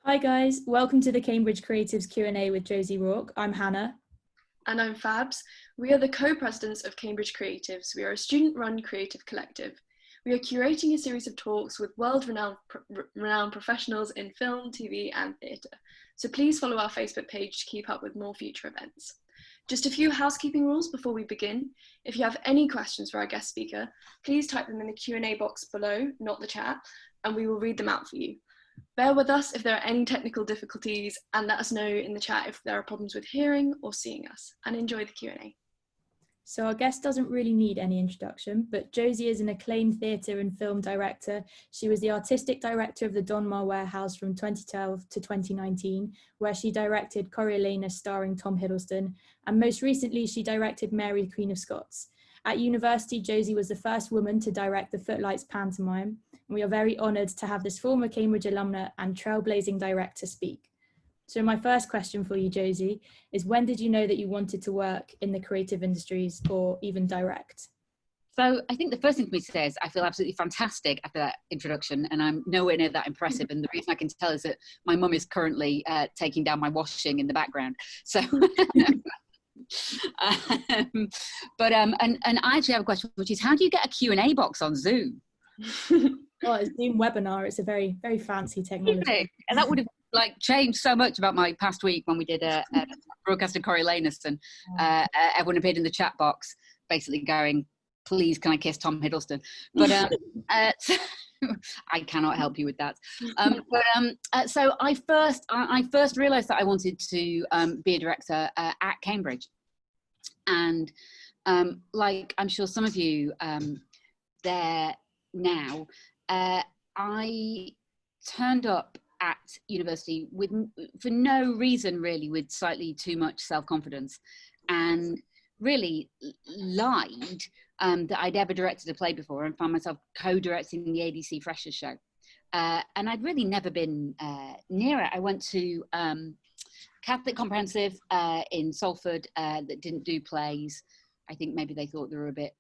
Hi guys, welcome to the Cambridge Creatives Q&A with Josie Rourke. I'm Hannah. And I'm Fabs. We are the co-presidents of Cambridge Creatives. We are a student-run creative collective. We are curating a series of talks with world-renowned professionals in film, TV and theatre. So please follow our Facebook page to keep up with more future events. Just a few housekeeping rules before we begin. If you have any questions for our guest speaker, please type them in the Q&A box below, not the chat, and we will read them out for you. Bear with us if there are any technical difficulties and let us know in the chat if there are problems with hearing or seeing us, and enjoy the Q&A. So our guest doesn't really need any introduction, but Josie is an acclaimed theatre and film director. She was the artistic director of the Donmar Warehouse from 2012 to 2019, where she directed Coriolanus starring Tom Hiddleston, and most recently she directed Mary Queen of Scots. At university, Josie was the first woman to direct the Footlights Pantomime, and we are very honoured to have this former Cambridge alumna and trailblazing director speak. So my first question for you, Josie, is when did you know that you wanted to work in the creative industries or even direct? So I think the first thing for me to say is I feel absolutely fantastic after that introduction, and I'm nowhere near that impressive. And the reason I can tell is that my mum is currently taking down my washing in the background. So, and I actually have a question, which is how do you get a Q&A box on Zoom? Well, it's Zoom webinar. It's a very, very fancy technology. And that would have changed so much about my past week when we did a broadcast in Coriolanus, and everyone appeared in the chat box basically going, please can I kiss Tom Hiddleston? But I cannot help you with that. So I first realised that I wanted to be a director at Cambridge, and like I'm sure some of you there now, I turned up at university for no reason really, with slightly too much self-confidence, and really lied that I'd ever directed a play before, and found myself co-directing the ADC Freshers show. And I'd really never been near it. I went to Catholic Comprehensive in Salford that didn't do plays. I think maybe they thought they were a bit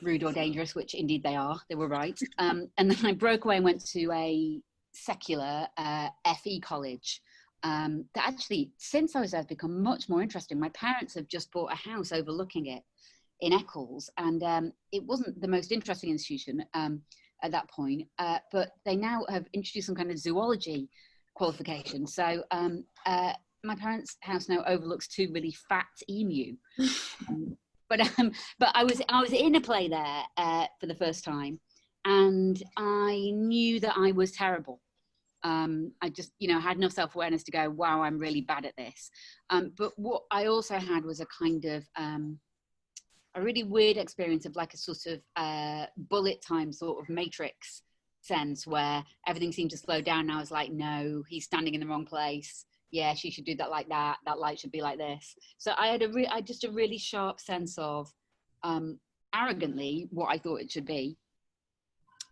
rude or dangerous, which indeed they are. They were right. And then I broke away and went to a secular FE college that actually, since I was there, has become much more interesting. My parents have just bought a house overlooking it in Eccles, and it wasn't the most interesting institution at that point, but they now have introduced some kind of zoology qualification. So my parents' house now overlooks two really fat emu. But I was in a play there for the first time, and I knew that I was terrible. I just, had enough self-awareness to go, wow, I'm really bad at this. But what I also had was a kind of a really weird experience of like a sort of bullet time sort of Matrix sense, where everything seemed to slow down. And I was like, no, he's standing in the wrong place. Yeah, she should do that like that. That light should be like this. So I had just a really sharp sense of arrogantly what I thought it should be.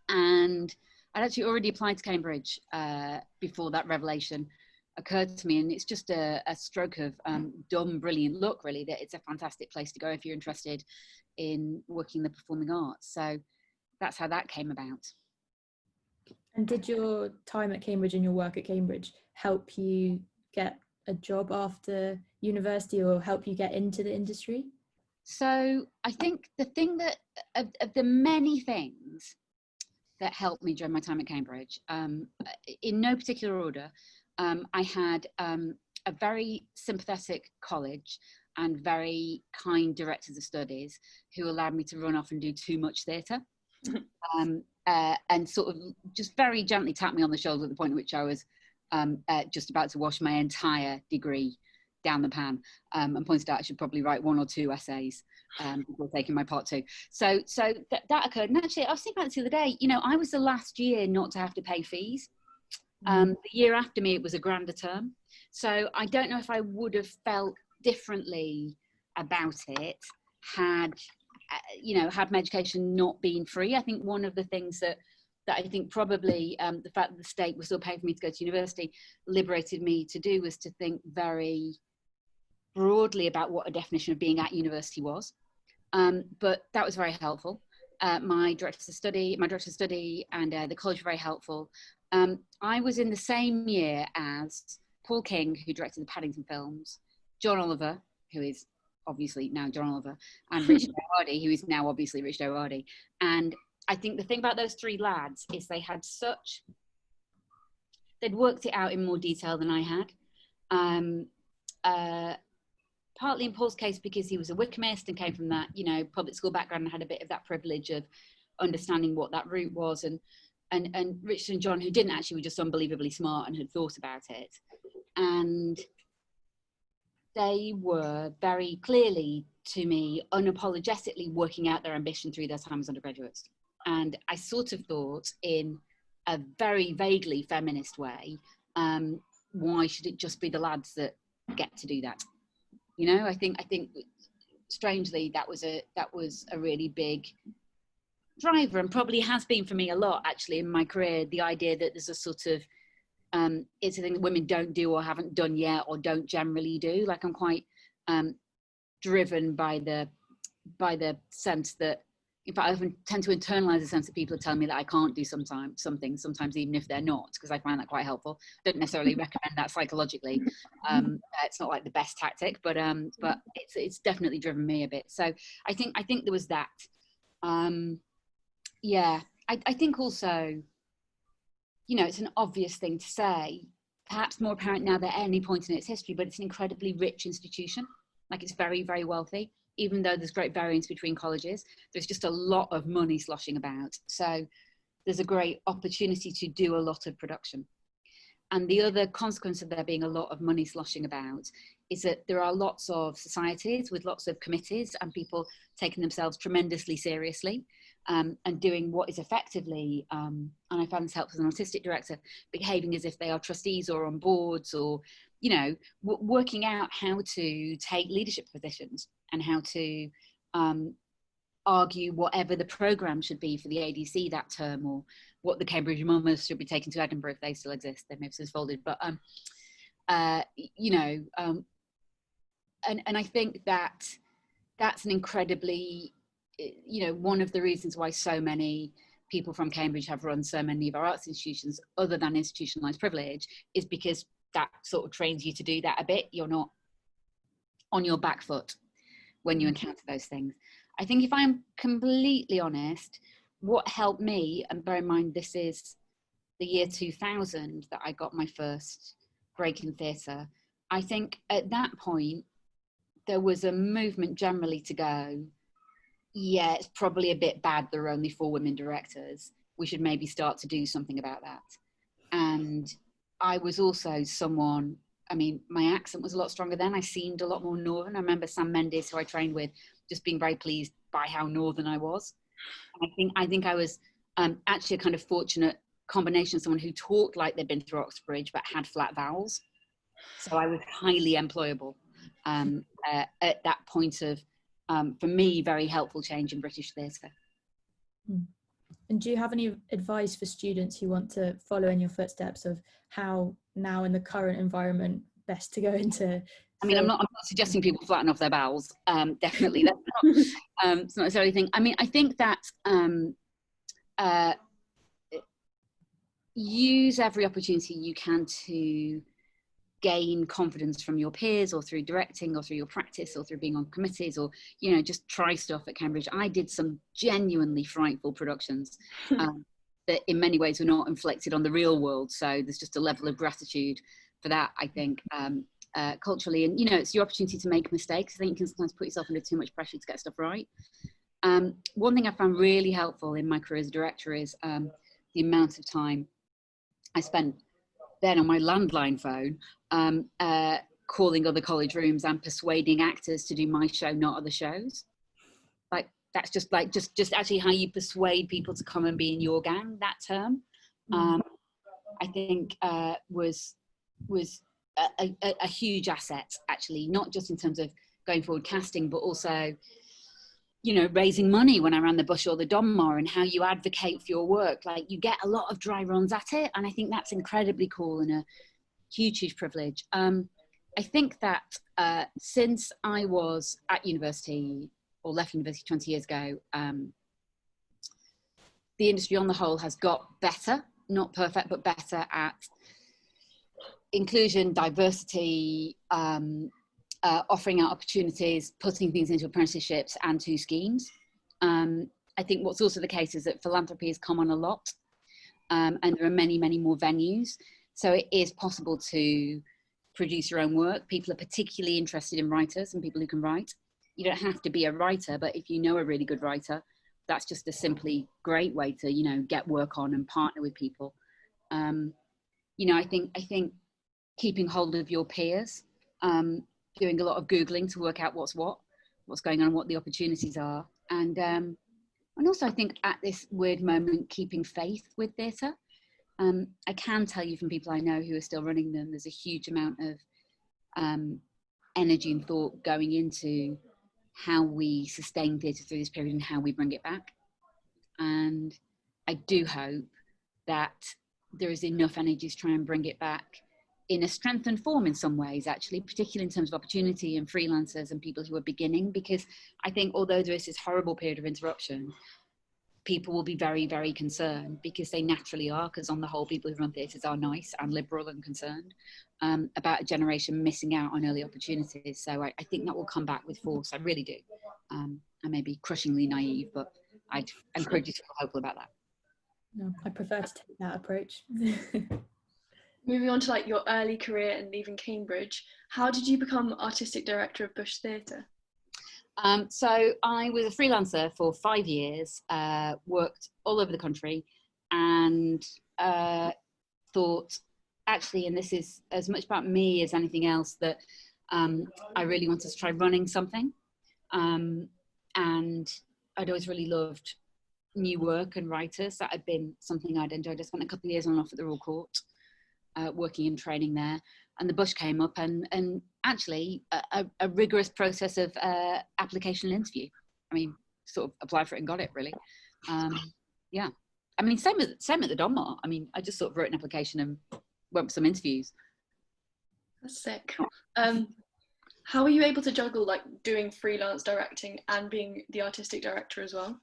And I'd actually already applied to Cambridge before that revelation occurred to me. And it's just a stroke of dumb, brilliant luck, really, that it's a fantastic place to go if you're interested in working in the performing arts. So that's how that came about. And did your time at Cambridge and your work at Cambridge help you get a job after university, or help you get into the industry? So I think the thing that, of the many things that helped me during my time at Cambridge, in no particular order, I had a very sympathetic college and very kind directors of studies who allowed me to run off and do too much theatre. And sort of just very gently tapped me on the shoulder at the point at which I was just about to wash my entire degree down the pan, and pointed out I should probably write 1 or 2 essays before taking my part 2. So that occurred. And actually, I was thinking about it the other day, I was the last year not to have to pay fees. The year after me, it was a grander term. So I don't know if I would have felt differently about it had my education not been free. I think one of the things that I think probably the fact that the state was still paying for me to go to university liberated me to do was to think very broadly about what a definition of being at university was. But that was very helpful. my director of study and the college were very helpful. I was in the same year as Paul King, who directed the Paddington films, John Oliver, who is obviously now John Oliver, and Richard O'Hardy, who is now obviously Richard O'Hardy. And I think the thing about those three lads is they'd worked it out in more detail than I had. Partly in Paul's case because he was a Wycomist and came from that, public school background and had a bit of that privilege of understanding what that route was. And Richard and John, who didn't actually, were just unbelievably smart and had thought about it. And they were very clearly, to me, unapologetically working out their ambition through their time as undergraduates. And I sort of thought, in a very vaguely feminist way, why should it just be the lads that get to do that? I think strangely that was a really big driver, and probably has been for me a lot actually in my career, the idea that there's a sort of it's a thing that women don't do or haven't done yet or don't generally do. Like, I'm quite driven by the sense that, in fact, I often tend to internalize the sense that people are telling me that I can't do sometimes even if they're not, because I find that quite helpful. I don't necessarily recommend that psychologically. It's not like the best tactic, but it's definitely driven me a bit. So I think there was that. I think also, it's an obvious thing to say, perhaps more apparent now than any point in its history, but it's an incredibly rich institution. Like, it's very, very wealthy. Even though there's great variance between colleges, there's just a lot of money sloshing about. So there's a great opportunity to do a lot of production. And the other consequence of there being a lot of money sloshing about is that there are lots of societies with lots of committees and people taking themselves tremendously seriously, and doing what is effectively, and I found this helpful as an artistic director, behaving as if they are trustees or on boards, or working out how to take leadership positions and how to argue whatever the programme should be for the ADC that term, or what the Cambridge Mummers should be taken to Edinburgh if they still exist. They may have since folded, but and I think that's an incredibly, one of the reasons why so many people from Cambridge have run so many of our arts institutions, other than institutionalised privilege, is because that sort of trains you to do that a bit. You're not on your back foot when you encounter those things. I think, if I'm completely honest, what helped me, and bear in mind this is the year 2000 that I got my first break in theatre, I think at that point there was a movement generally to go, yeah, it's probably a bit bad there are only 4 women directors. We should maybe start to do something about that. And I was also someone, my accent was a lot stronger then. I seemed a lot more northern. I remember Sam Mendes, who I trained with, just being very pleased by how northern I was. I think I was actually a kind of fortunate combination of someone who talked like they'd been through Oxbridge but had flat vowels. So I was highly employable at that point of, for me, very helpful change in British theatre. And do you have any advice for students who want to follow in your footsteps of how now in the current environment best to go into? I'm not suggesting people flatten off their bowels. Definitely, that's not. It's not necessarily a thing. I think that use every opportunity you can to gain confidence from your peers, or through directing, or through your practice, or through being on committees, or just try stuff at Cambridge. I did some genuinely frightful productions that in many ways were not inflicted on the real world, so there's just a level of gratitude for that, I think, culturally. And it's your opportunity to make mistakes. I think you can sometimes put yourself under too much pressure to get stuff right. One thing I found really helpful in my career as a director is the amount of time I spent then on my landline phone calling other college rooms and persuading actors to do my show, not other shows. Like, that's just actually how you persuade people to come and be in your gang that term. I think was a huge asset, actually, not just in terms of going forward casting, but also raising money when I ran the Bush or the Donmar, and how you advocate for your work. Like, you get a lot of dry runs at it, and I think that's incredibly cool and a huge privilege. I think that since I was at university, or left university 20 years ago, the industry on the whole has got better, not perfect, but better at inclusion, diversity, offering out opportunities, putting things into apprenticeships and to schemes. I think what's also the case is that philanthropy has come on a lot, and there are many, many more venues. So it is possible to produce your own work. People are particularly interested in writers and people who can write. You don't have to be a writer, but if you know a really good writer, that's just a simply great way to, you know, get work on and partner with people. You know, I think keeping hold of your peers, doing a lot of Googling to work out what's going on, what the opportunities are. And also I think at this weird moment, keeping faith with theatre. I can tell you from people I know who are still running them, there's a huge amount of energy and thought going into how we sustain theatre through this period and how we bring it back. And I do hope that there is enough energy to try and bring it back in a strengthened form in some ways, actually, particularly in terms of opportunity and freelancers and people who are beginning, because I think although there is this horrible period of interruption, people will be very, very concerned, because they naturally are, because on the whole, people who run theatres are nice and liberal and concerned about a generation missing out on early opportunities. So I think that will come back with force. I really do. I may be crushingly naive, but I'd encourage you to feel hopeful about that. No, I prefer to take that approach. Moving on to like your early career and leaving Cambridge, how did you become artistic director of Bush Theatre? So I was a freelancer for 5 years, worked all over the country, and thought, actually, and this is as much about me as anything else, that I really wanted to try running something. And I'd always really loved new work and writers. That had been something I'd enjoyed. I spent a couple of years on and off at the Royal Court, working and training there, and the Bush came up, and actually a rigorous process of application and interview. I mean, sort of applied for it and got it, really. Yeah, I mean, same at the Donmar. I mean, I just sort of wrote an application and went for some interviews. That's sick. How were you able to juggle like doing freelance directing and being the artistic director as well?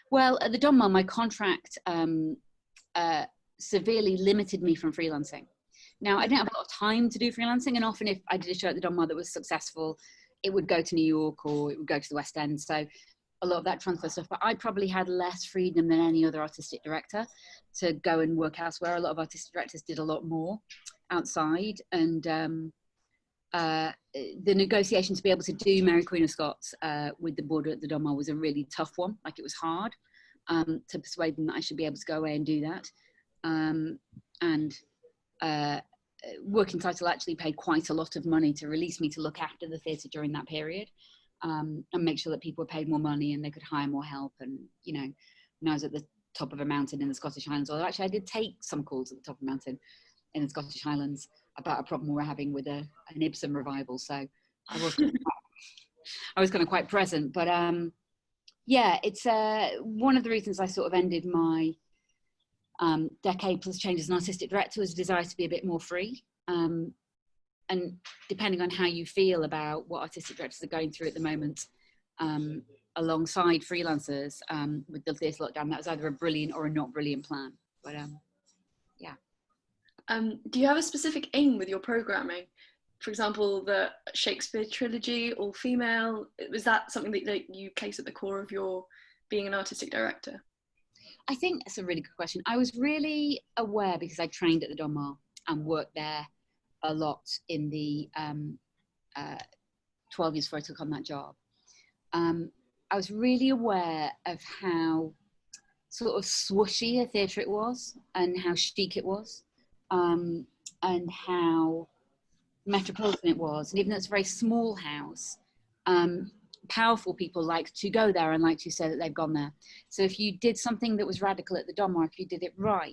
Well, at the Donmar, my contract severely limited me from freelancing. Now, I didn't have a lot of time to do freelancing, and often if I did a show at the Donmar that was successful, it would go to New York or it would go to the West End. So a lot of that transfer stuff, but I probably had less freedom than any other artistic director to go and work elsewhere. A lot of artistic directors did a lot more outside, and the negotiation to be able to do Mary Queen of Scots with the board at the Donmar was a really tough one. Like, it was hard to persuade them that I should be able to go away and do that. Working Title actually paid quite a lot of money to release me to look after the theatre during that period, and make sure that people were paid more money and they could hire more help. And, you know, when I was at the top of a mountain in the Scottish Highlands, although actually I did take some calls at the top of a mountain in the Scottish Highlands about a problem we're having with an Ibsen revival. So I was kind of quite present. But yeah, it's one of the reasons I sort of ended my decade plus change as an artistic director was a desire to be a bit more free. And depending on how you feel about what artistic directors are going through at the moment, alongside freelancers with the theatre lockdown, that was either a brilliant or a not brilliant plan. But yeah. Do you have a specific aim with your programming? For example, the Shakespeare trilogy, all female, was that something that you place at the core of your being an artistic director? I think that's a really good question. I was really aware, because I trained at the Donmar and worked there a lot in the 12 years before I took on that job. I was really aware of how sort of swooshy a theatre it was, and how chic it was, and how metropolitan it was. And even though it's a very small house, powerful people like to go there and like to say that they've gone there. So if you did something that was radical at the Donmar, if you did it right,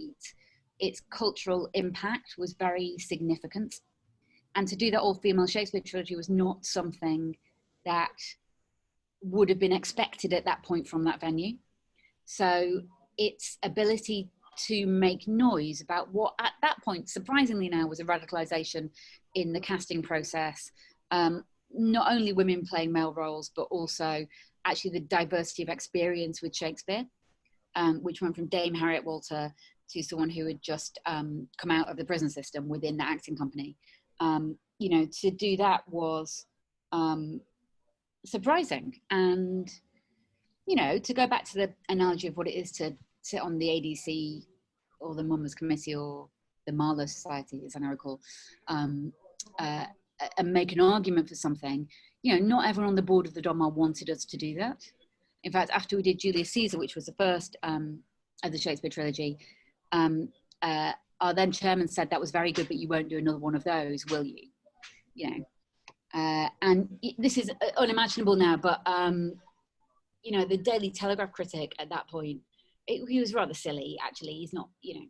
its cultural impact was very significant. And to do that all-female Shakespeare trilogy was not something that would have been expected at that point from that venue. So its ability to make noise about what at that point, surprisingly now, was a radicalization in the casting process, not only women playing male roles, but also actually the diversity of experience with Shakespeare, which went from Dame Harriet Walter to someone who had just come out of the prison system within the acting company. You know, to do that was surprising. And, you know, to go back to the analogy of what it is to sit on the ADC or the Mummers Committee or the Marlowe Society, as I now recall, and make an argument for something, you know, not everyone on the board of the Donmar wanted us to do that. In fact, after we did Julius Caesar, which was the first of the Shakespeare trilogy, our then chairman said, that was very good, but you won't do another one of those, will you? You know, and this is unimaginable now, but, you know, the Daily Telegraph critic at that point, he was rather silly, actually. He's not, you know,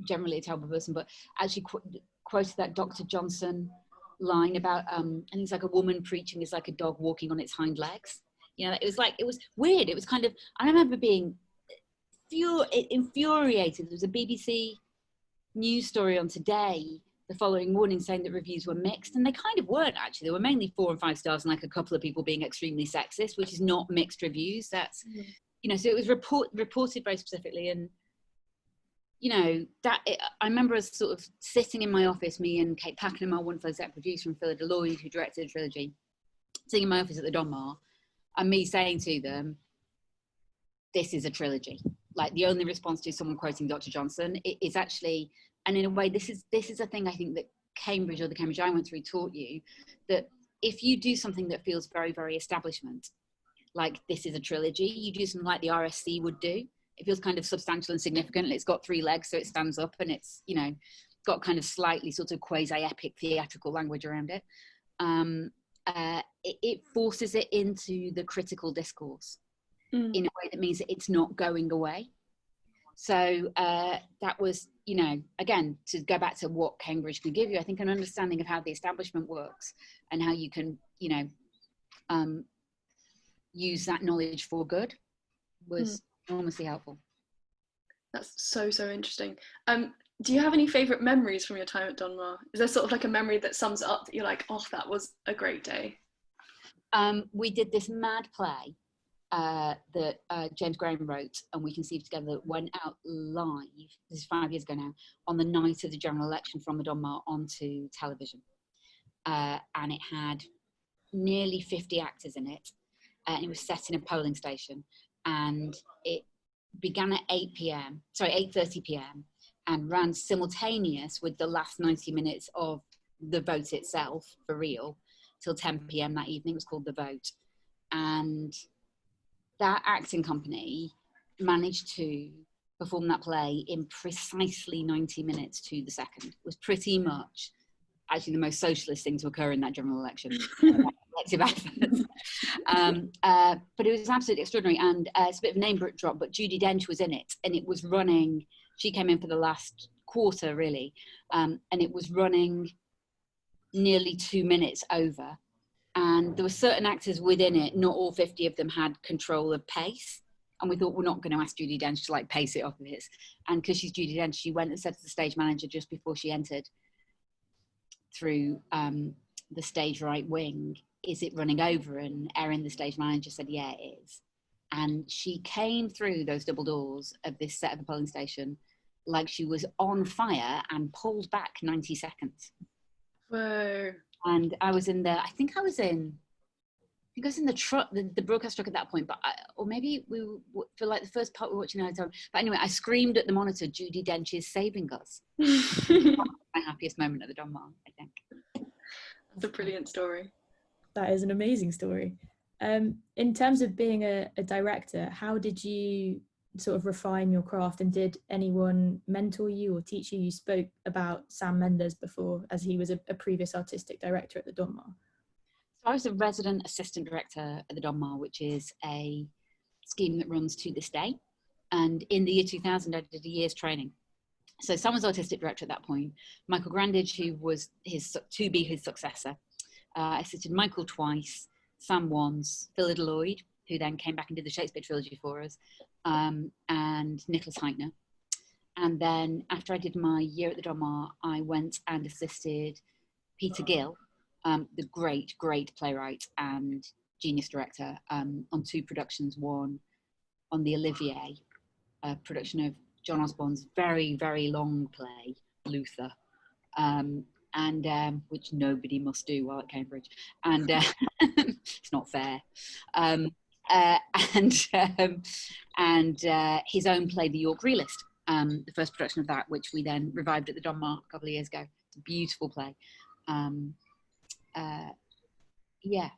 generally a terrible person, but actually quoted that Dr. Johnson line about, and he's like, a woman preaching is like a dog walking on its hind legs. You know, it was like, it was weird. It was kind of, I remember being infuriated. There was a BBC news story on Today the following morning saying that reviews were mixed, and they kind of weren't, actually. They were mainly 4 and 5 stars and like a couple of people being extremely sexist, which is not mixed reviews. That's, you know, so it was reported very specifically. And, you know, I remember us sort of sitting in my office, me and Kate Pakenham, our wonderful exec producer, and Philida Lloyd, who directed the trilogy, sitting in my office at the Donmar, and me saying to them, this is a trilogy. Like, the only response to someone quoting Dr. Johnson is actually, and in a way, this is a thing I think that Cambridge, or the Cambridge I went through, taught you, that if you do something that feels very, very establishment, like this is a trilogy, you do something like the RSC would do. It feels kind of substantial and significant. It's got 3 legs, so it stands up, and it's, you know, got kind of slightly sort of quasi-epic theatrical language around it. It forces it into the critical discourse in a way that means that it's not going away. So that was, you know, again, to go back to what Cambridge can give you, I think an understanding of how the establishment works and how you can, you know, use that knowledge for good was enormously helpful. That's so interesting. Do you have any favourite memories from your time at Donmar? Is there sort of like a memory that sums it up that you're like, oh, that was a great day? We did this mad play that James Graham wrote and we conceived together, that went out live, this is 5 years ago now, on the night of the general election from the Donmar onto television. And it had nearly 50 actors in it. And it was set in a polling station. And it began at 8:30 p.m. and ran simultaneous with the last 90 minutes of the vote itself, for real, till 10 p.m. that evening. It was called The Vote. And that acting company managed to perform that play in precisely 90 minutes to the second. It was pretty much actually the most socialist thing to occur in that general election. Elective efforts. But it was absolutely extraordinary. And it's a bit of a name drop, but Judi Dench was in it, and it was running, she came in for the last quarter, really, and it was running nearly 2 minutes over. And there were certain actors within it, not all 50 of them had control of pace. And we thought, we're not going to ask Judi Dench to like pace it off of his. And because she's Judi Dench, she went and said to the stage manager just before she entered through the stage right wing, is it running over? And Erin, the stage manager, said, yeah, it is. And she came through those double doors of this set of the polling station like she was on fire and pulled back 90 seconds. Whoa. And I was in the, I think I was in the truck, the broadcast truck at that point, but or maybe we were, for like the first part we were watching on. But anyway, I screamed at the monitor, Judi Dench is saving us. My happiest moment at the Donmar, I think. That's a brilliant story. That is an amazing story. In terms of being a director, how did you sort of refine your craft, and did anyone mentor you or teach you? You spoke about Sam Mendes before, as he was a previous artistic director at the Donmar. So I was a resident assistant director at the Donmar, which is a scheme that runs to this day. And in the year 2000, I did a year's training. So Sam was artistic director at that point. Michael Grandage, who was to be his successor, assisted Michael twice, Sam once, Philida Lloyd, who then came back and did the Shakespeare trilogy for us, and Nicholas Heitner. And then after I did my year at the Donmar, I went and assisted Peter Gill, the great, great playwright and genius director, on 2 productions, one on the Olivier production of John Osborne's very, very long play, Luther, which nobody must do while at Cambridge, and it's not fair. And his own play, The York Realist, the first production of that, which we then revived at the Donmar a couple of years ago. It's a beautiful play. Yeah.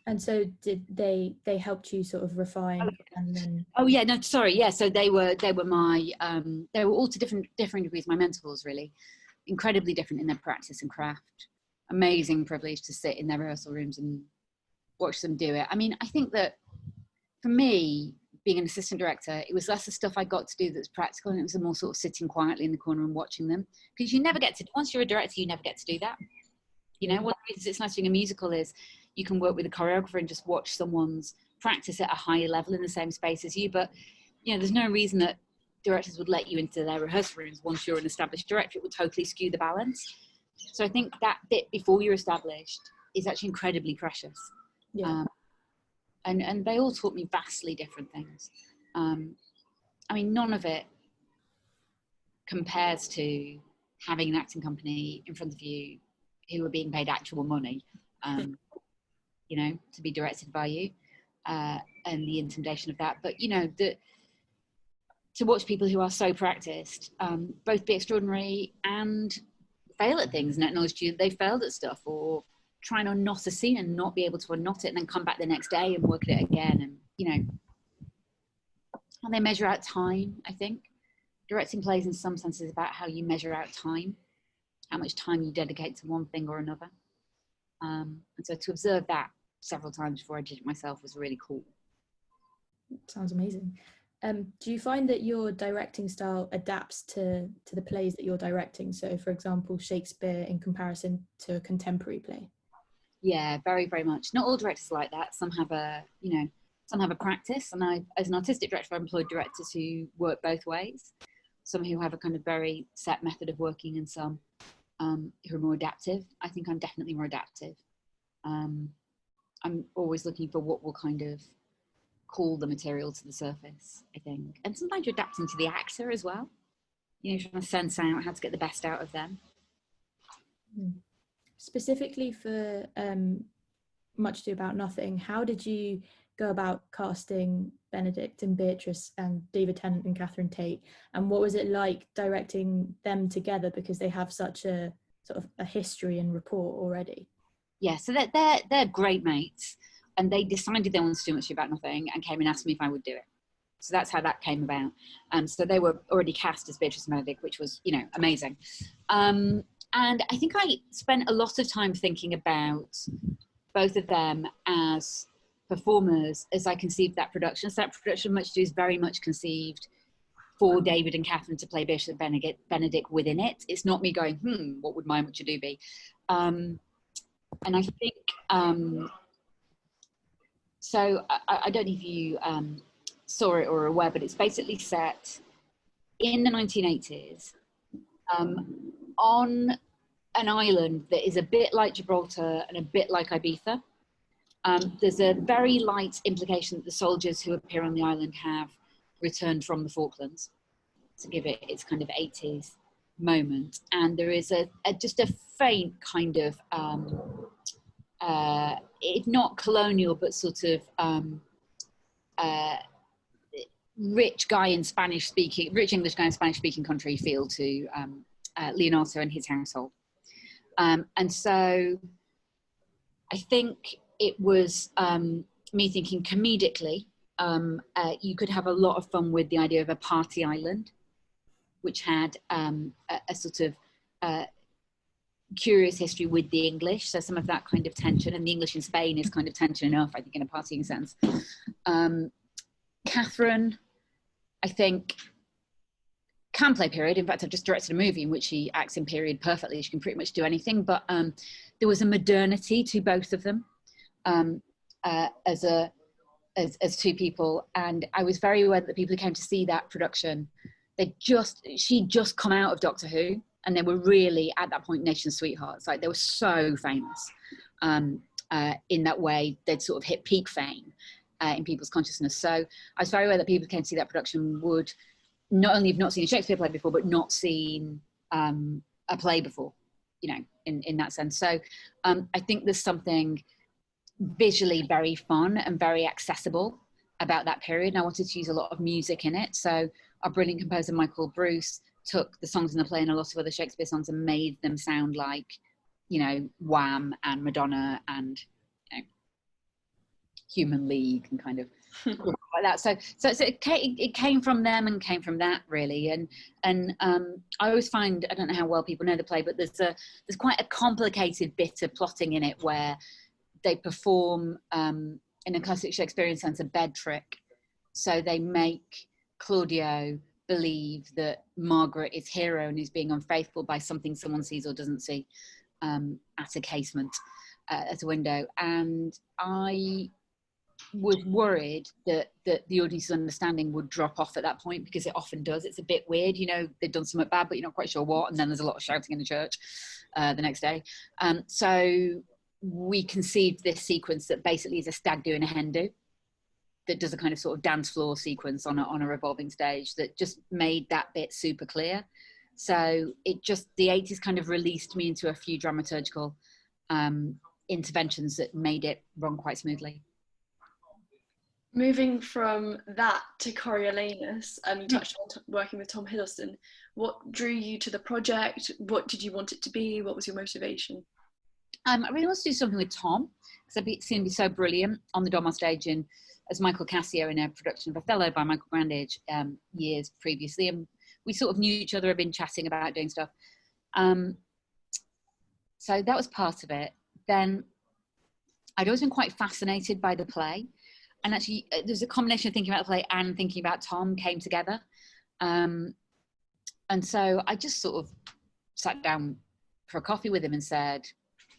And so did they helped you sort of refine and then? Oh yeah, no, sorry, yeah. So they were my they were all to different degrees my mentors, really, incredibly different in their practice and craft. Amazing privilege to sit in their rehearsal rooms and watch them do it. I mean, I think that for me, being an assistant director, it was less the stuff I got to do that's practical, and it was more sort of sitting quietly in the corner and watching them, because you never get to, once you're a director, you never get to do that. You know, one of the reasons it's nice doing a musical is you can work with a choreographer and just watch someone's practice at a higher level in the same space as you. But, you know, there's no reason that directors would let you into their rehearsal rooms once you're an established director. It would totally skew the balance. So I think that bit before you're established is actually incredibly precious. Yeah. And they all taught me vastly different things. I mean, none of it compares to having an acting company in front of you who are being paid actual money, you know, to be directed by you, and the intimidation of that. But, you know, to watch people who are so practiced, both be extraordinary and fail at things and acknowledge to you they failed at stuff, or try and unknot a scene and not be able to unknot it and then come back the next day and work at it again. And, you know, and they measure out time, I think. Directing plays in some sense is about how you measure out time, how much time you dedicate to one thing or another. And so to observe that several times before I did it myself was really cool. Sounds amazing. Do you find that your directing style adapts to the plays that you're directing? So, for example, Shakespeare in comparison to a contemporary play? Yeah, very, very much. Not all directors are like that. Some have a practice. And I, as an artistic director, I've employed directors who work both ways. Some who have a kind of very set method of working, and some who are more adaptive. I think I'm definitely more adaptive. I'm always looking for what will kind of call the material to the surface, I think. And sometimes you're adapting to the actor as well. You know, trying to sense out how to get the best out of them. Specifically for Much Ado About Nothing, how did you go about casting Benedict and Beatrice and David Tennant and Catherine Tate? And what was it like directing them together, because they have such a sort of a history and rapport already? Yeah, so they're great mates, and they decided they wanted to do Much Ado About Nothing and came and asked me if I would do it. So that's how that came about. So they were already cast as Beatrice and Benedict, which was, you know, amazing. And I think I spent a lot of time thinking about both of them as performers as I conceived that production. So that production, Much Ado, is very much conceived for David and Catherine to play Beatrice and Benedict within it. It's not me going, what would my Much Ado be? And I think, so I don't know if you saw it or are aware, but it's basically set in the 1980s on an island that is a bit like Gibraltar and a bit like Ibiza. There's a very light implication that the soldiers who appear on the island have returned from the Falklands, to give it its kind of 80s moment. And there is just a faint kind of, if not colonial, but sort of rich English guy in Spanish speaking country feel to Leonardo and his household. And so I think it was me thinking comedically, you could have a lot of fun with the idea of a party island, which had a sort of curious history with the English. So some of that kind of tension, and the English in Spain is kind of tension enough, I think, in a partying sense. Catherine, I think, can play period. In fact, I've just directed a movie in which she acts in period perfectly. She can pretty much do anything, but there was a modernity to both of them as two people. And I was very aware that the people who came to see that production, she'd just come out of Doctor Who, and they were really, at that point, nation sweethearts. Like, they were so famous in that way. They'd sort of hit peak fame. in people's consciousness. So I was very aware that people who came to see that production would not only have not seen a Shakespeare play before, but not seen a play before, you know, in that sense. So I think there's something visually very fun and very accessible about that period. And I wanted to use a lot of music in it. So our brilliant composer, Michael Bruce, took the songs in the play and a lot of other Shakespeare songs and made them sound like, you know, Wham and Madonna and, you know, Human League and kind of like that. So it came from them and came from that, really. And I always find, I don't know how well people know the play, but there's quite a complicated bit of plotting in it where they perform, in a classic Shakespearean sense, a bed trick. So they make Claudio believe that Margaret is hero and is being unfaithful by something someone sees or doesn't see at a casement, at a window. And I was worried that the audience's understanding would drop off at that point, because it often does. It's a bit weird, you know, they've done something bad, but you're not quite sure what, and then there's a lot of shouting in the church the next day. So we conceived this sequence that basically is a stag do and a hen do, that does a kind of sort of dance floor sequence on a revolving stage that just made that bit super clear. So it just, the 80s kind of released me into a few dramaturgical interventions that made it run quite smoothly. Moving from that to Coriolanus, you touched on working with Tom Hiddleston. What drew you to the project? What did you want it to be? What was your motivation? I really wanted to do something with Tom, because I've seen him be so brilliant on the Donmar stage as Michael Cassio in a production of Othello by Michael Grandage years previously. And we sort of knew each other, had been chatting about doing stuff. So that was part of it. Then I'd always been quite fascinated by the play. And actually, there's a combination of thinking about the play and thinking about Tom came together. And so I just sort of sat down for a coffee with him and said,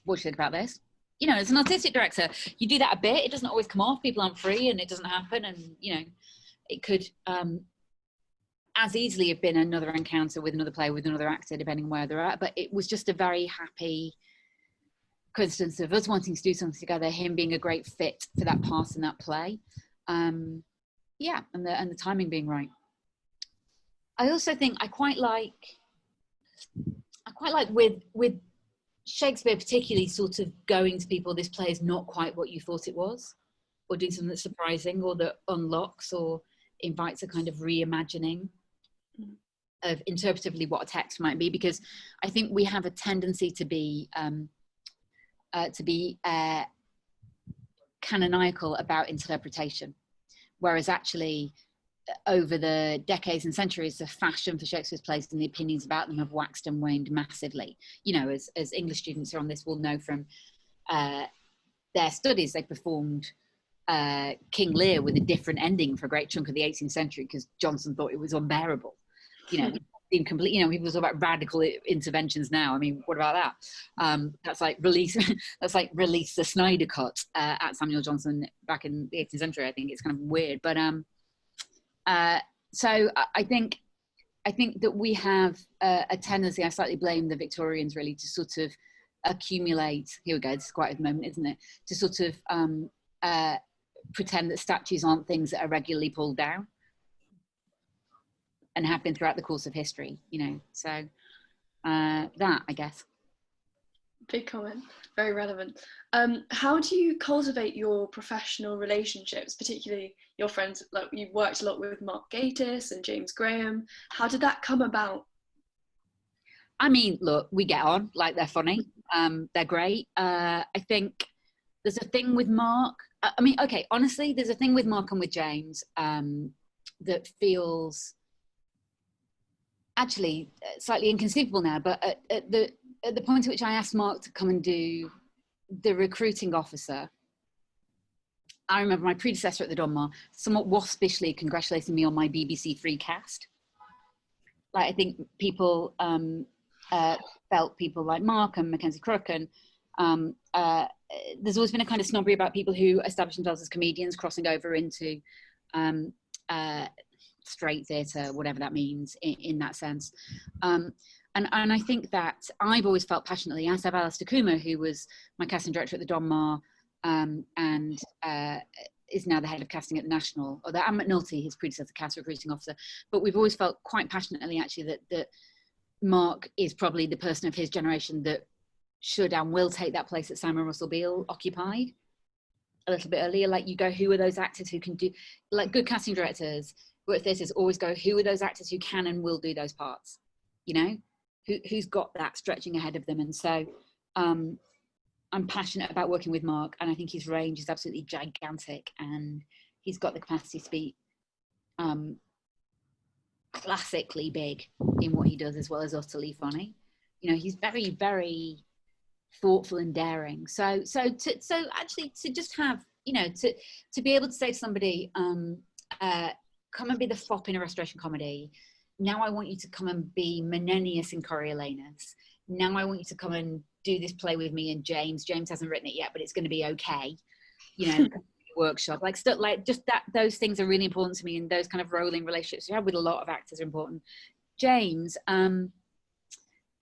what do you think about this? You know, as an artistic director, you do that a bit. It doesn't always come off. People aren't free and it doesn't happen. And, you know, it could as easily have been another encounter with another play with another actor, depending on where they're at. But it was just a very happy coincidence of us wanting to do something together, him being a great fit for that part in that play. Yeah, and the timing being right. I also think I quite like with Shakespeare particularly sort of going to people, this play is not quite what you thought it was, or doing something that's surprising or that unlocks or invites a kind of reimagining of interpretively what a text might be, because I think we have a tendency to be canonical about interpretation, whereas actually over the decades and centuries, the fashion for Shakespeare's plays and the opinions about them have waxed and waned massively. You know, as English students who are on this will know from their studies, they performed King Lear with a different ending for a great chunk of the 18th century because Johnson thought it was unbearable. You know, incomplete. You know, people talk about radical interventions now. I mean, what about that? That's like release the Snyder Cut at Samuel Johnson back in the 18th century. I think it's kind of weird, but so I think that we have a tendency, I slightly blame the Victorians really, to sort of accumulate, here we go, this is quite a moment, isn't it, to sort of pretend that statues aren't things that are regularly pulled down and have been throughout the course of history, you know, so that, I guess. Big comment, very relevant. How do you cultivate your professional relationships, particularly your friends? Like, you've worked a lot with Mark Gatiss and James Graham. How did that come about? I mean, look, we get on, like, they're funny, they're great. I think there's a thing with Mark, I mean, okay, honestly, there's a thing with Mark and with James that feels actually slightly inconceivable now, but at the point at which I asked Mark to come and do the recruiting officer, I remember my predecessor at the Donmar somewhat waspishly congratulating me on my BBC Three cast. Like, I think people felt people like Mark and Mackenzie Crook, and there's always been a kind of snobbery about people who establish themselves as comedians crossing over into straight theatre, whatever that means in that sense. And I think that I've always felt passionately, as have Alistair Coomer, who was my casting director at the Donmar, and is now the head of casting at the National, or Anne McNulty, his predecessor, cast recruiting officer. But we've always felt quite passionately, actually, that Mark is probably the person of his generation that should and will take that place that Simon Russell Beale occupied a little bit earlier. Like, you go, who are those actors who can do, like, good casting directors who at theatres always go, who are those actors who can and will do those parts, you know, who's got that stretching ahead of them. And so I'm passionate about working with Mark, and I think his range is absolutely gigantic, and he's got the capacity to be classically big in what he does, as well as utterly funny. You know, he's very, very thoughtful and daring. So actually to just have, you know, to be able to say to somebody, come and be the fop in a restoration comedy. Now I want you to come and be Menenius in Coriolanus. Now I want you to come and do this play with me and James. James hasn't written it yet, but it's going to be okay. You know, workshop, like stuff like just that. Those things are really important to me, and those kind of rolling relationships you have with a lot of actors are important. James,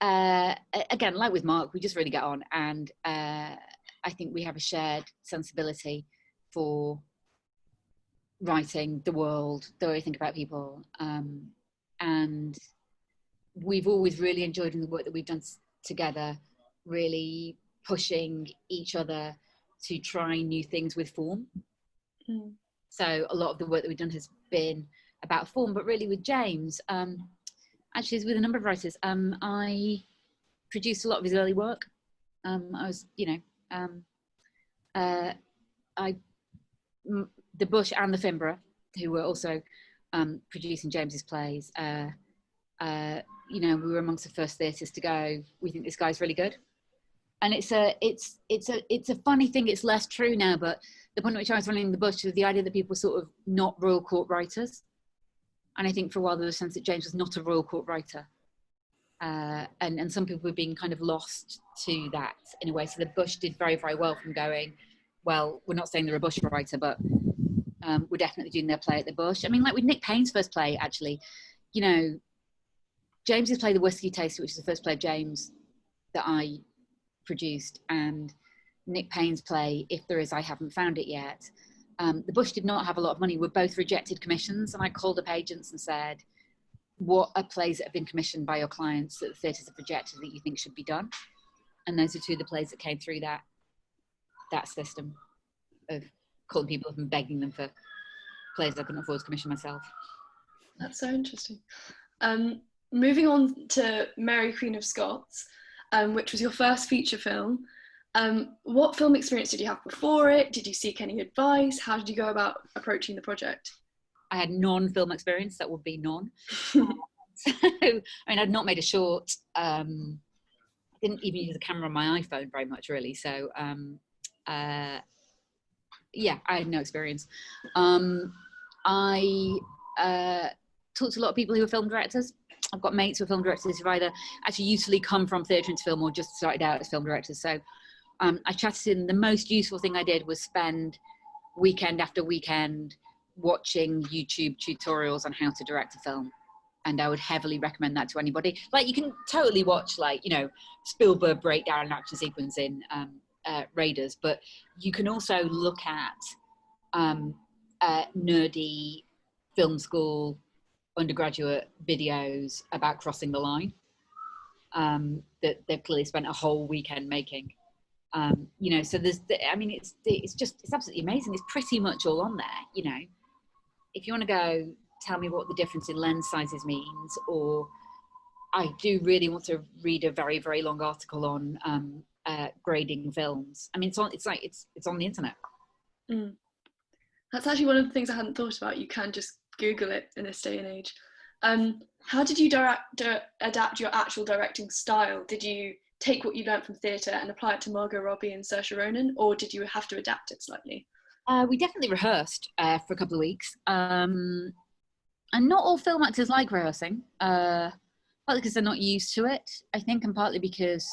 again, like with Mark, we just really get on, and I think we have a shared sensibility for writing the world, the way we think about people, and we've always really enjoyed in the work that we've done together, really pushing each other to try new things with form. So a lot of the work that we've done has been about form, but really with James, actually with a number of writers, I produced a lot of his early work. I was, you know, the Bush and the Finborough, who were also producing James's plays, you know, we were amongst the first theatres to go, we think this guy's really good. And it's a funny thing, it's less true now, but the point at which I was running the Bush was the idea that people were sort of not Royal Court writers. And I think for a while there was a sense that James was not a Royal Court writer. And some people were being kind of lost to that in a way. So the Bush did very, very well from going, well, we're not saying they're a Bush writer, but we're definitely doing their play at the Bush. I mean, like with Nick Payne's first play, actually, you know, James's play, The Whiskey Taster, which is the first play of James that I produced, and Nick Payne's play, If There Is, I Haven't Found It Yet. The Bush did not have a lot of money. We're both rejected commissions, and I called up agents and said, what are plays that have been commissioned by your clients that the theatres have rejected that you think should be done? And those are two of the plays that came through that system of calling people up and begging them for plays I couldn't afford to commission myself. That's so interesting. Moving on to Mary Queen of Scots, which was your first feature film. What film experience did you have before it? Did you seek any advice? How did you go about approaching the project? I had non-film experience, that would be none. So, I mean, I'd not made a short. I didn't even use a camera on my iPhone very much, really. So, yeah, I had no experience. I talked to a lot of people who are film directors. I've got mates who are film directors who've either actually usefully come from theatre into film or just started out as film directors. So I chatted, and the most useful thing I did was spend weekend after weekend watching YouTube tutorials on how to direct a film. And I would heavily recommend that to anybody. Like, you can totally watch, like, you know, Spielberg breakdown an action sequence in Raiders, but you can also look at nerdy film school undergraduate videos about crossing the line that they've clearly spent a whole weekend making. You know, so I mean, it's absolutely amazing. It's pretty much all on there, you know. If you want to go, tell me what the difference in lens sizes means, or I do really want to read a very, very long article on grading films. I mean, it's on the internet. That's actually one of the things I hadn't thought about. You can just Google it in this day and age. How did you adapt your actual directing style? Did you take what you learned from theatre and apply it to Margot, Robbie and Saoirse Ronan, or did you have to adapt it slightly? We definitely rehearsed for a couple of weeks. And not all film actors like rehearsing, partly because they're not used to it, I think, and partly because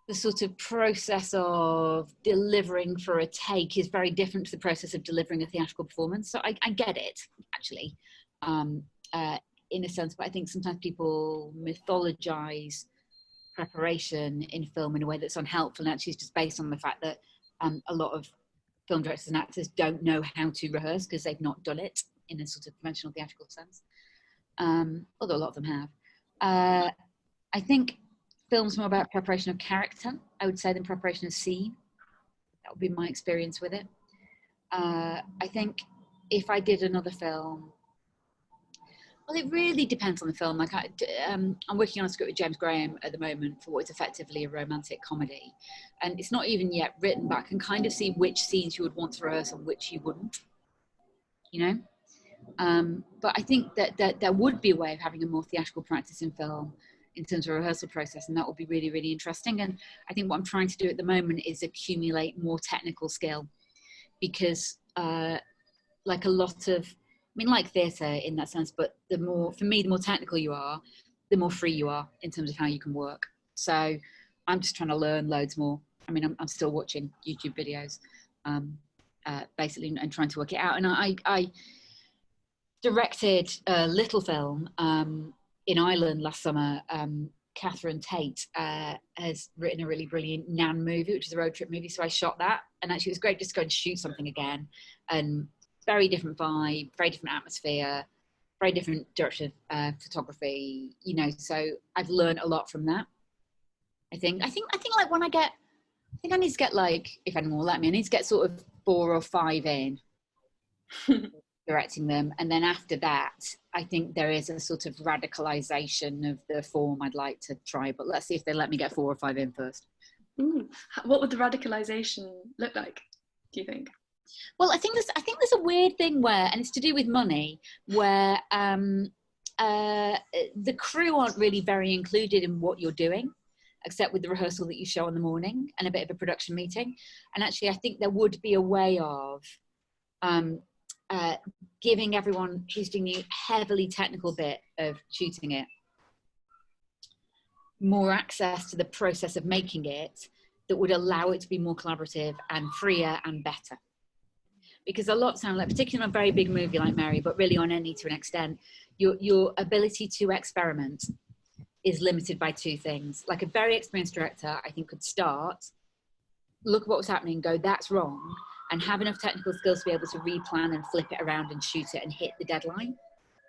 the sort of process of delivering for a take is very different to the process of delivering a theatrical performance. So I get it, actually, in a sense, but I think sometimes people mythologize preparation in film in a way that's unhelpful, and actually is just based on the fact that a lot of film directors and actors don't know how to rehearse because they've not done it in a sort of conventional theatrical sense, although a lot of them have. I think film's more about preparation of character, I would say, than preparation of scene. That would be my experience with it. I think if I did another film, well, it really depends on the film. Like I'm working on a script with James Graham at the moment for what is effectively a romantic comedy, and it's not even yet written, but I can kind of see which scenes you would want to rehearse and which you wouldn't, you know. But I think that there would be a way of having a more theatrical practice in film in terms of a rehearsal process, and that would be really, really interesting. And I think what I'm trying to do at the moment is accumulate more technical skill, because like a lot of, I mean, like theatre in that sense, but the more technical you are, the more free you are in terms of how you can work. So I'm just trying to learn loads more. I mean, I'm still watching YouTube videos, basically, and trying to work it out. And I directed a little film in Ireland last summer. Catherine Tate has written a really brilliant Nan movie, which is a road trip movie. So I shot that, and actually it was great just to go and shoot something again. And very different vibe, very different atmosphere, very different direction of photography, you know. So I've learned a lot from that. I think like when I need to get, like, if anyone will let me, I need to get sort of 4 or 5 in directing them, and then after that I think there is a sort of radicalization of the form I'd like to try, but let's see if they let me get 4 or 5 in first. What would the radicalization look like, do you think? Well, I think there's a weird thing where, and it's to do with money, where the crew aren't really very included in what you're doing, except with the rehearsal that you show in the morning and a bit of a production meeting. And actually, I think there would be a way of giving everyone who's doing the heavily technical bit of shooting it more access to the process of making it, that would allow it to be more collaborative and freer and better. Because a lot sound like, particularly on a very big movie like Mary, but really on any to an extent, your ability to experiment is limited by 2 things. Like a very experienced director, I think, could start, look at what was happening, go, that's wrong, and have enough technical skills to be able to replan and flip it around and shoot it and hit the deadline.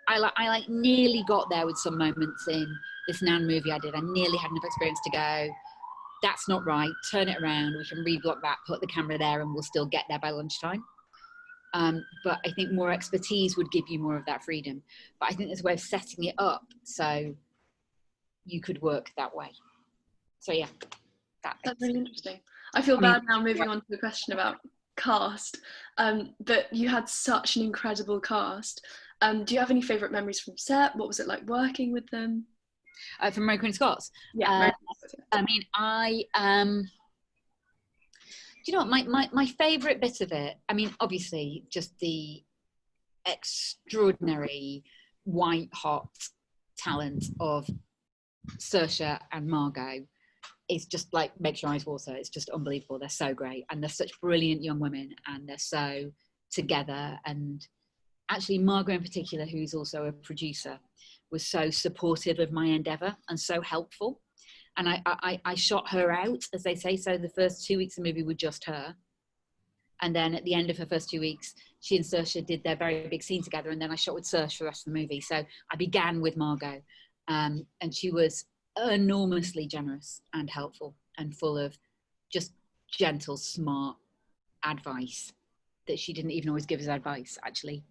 I nearly got there with some moments in this Nan movie I did. I nearly had enough experience to go, that's not right, turn it around, we can reblock that, put the camera there, and we'll still get there by lunchtime. But I think more expertise would give you more of that freedom. But I think there's a way of setting it up so you could work that way. So yeah, that's really interesting. I feel bad now moving on to the question about cast, but you had such an incredible cast. Do you have any favourite memories from set? What was it like working with them? From Mary Queen of Scots? Yeah. I mean, you know, my favourite bit of it, I mean, obviously, just the extraordinary white-hot talent of Saoirse and Margot is just like, makes your eyes water. It's just unbelievable. They're so great, and they're such brilliant young women, and they're so together. And actually, Margot in particular, who's also a producer, was so supportive of my endeavour and so helpful. And I shot her out, as they say. So the first 2 weeks of the movie were just her. And then at the end of her first 2 weeks, she and Saoirse did their very big scene together. And then I shot with Saoirse for the rest of the movie. So I began with Margot. And she was enormously generous and helpful and full of just gentle, smart advice that she didn't even always give as advice, actually.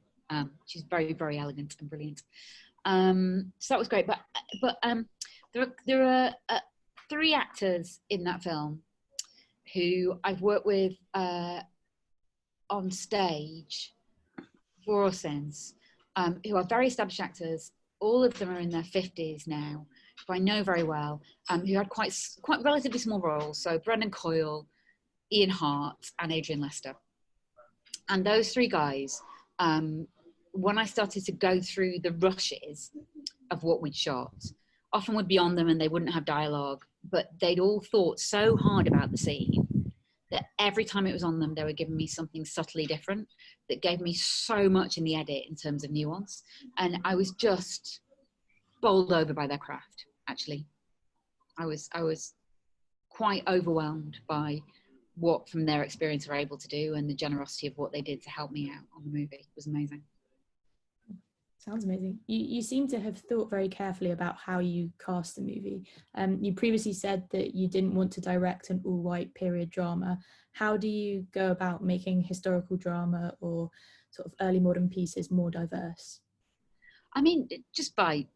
She's very, very elegant and brilliant. So that was great. But there are 3 actors in that film who I've worked with on stage for or since, who are very established actors. All of them are in their 50s now, who I know very well, who had quite relatively small roles. So Brendan Coyle, Ian Hart, and Adrian Lester. And those 3 guys, when I started to go through the rushes of what we'd shot, often would be on them and they wouldn't have dialogue, but they'd all thought so hard about the scene that every time it was on them, they were giving me something subtly different that gave me so much in the edit in terms of nuance. And I was just bowled over by their craft, actually. I was quite overwhelmed by what from their experience are able to do, and the generosity of what they did to help me out on the movie was amazing. Sounds amazing. You seem to have thought very carefully about how you cast the movie. You previously said that you didn't want to direct an all-white period drama. How do you go about making historical drama or sort of early modern pieces more diverse? I mean, just by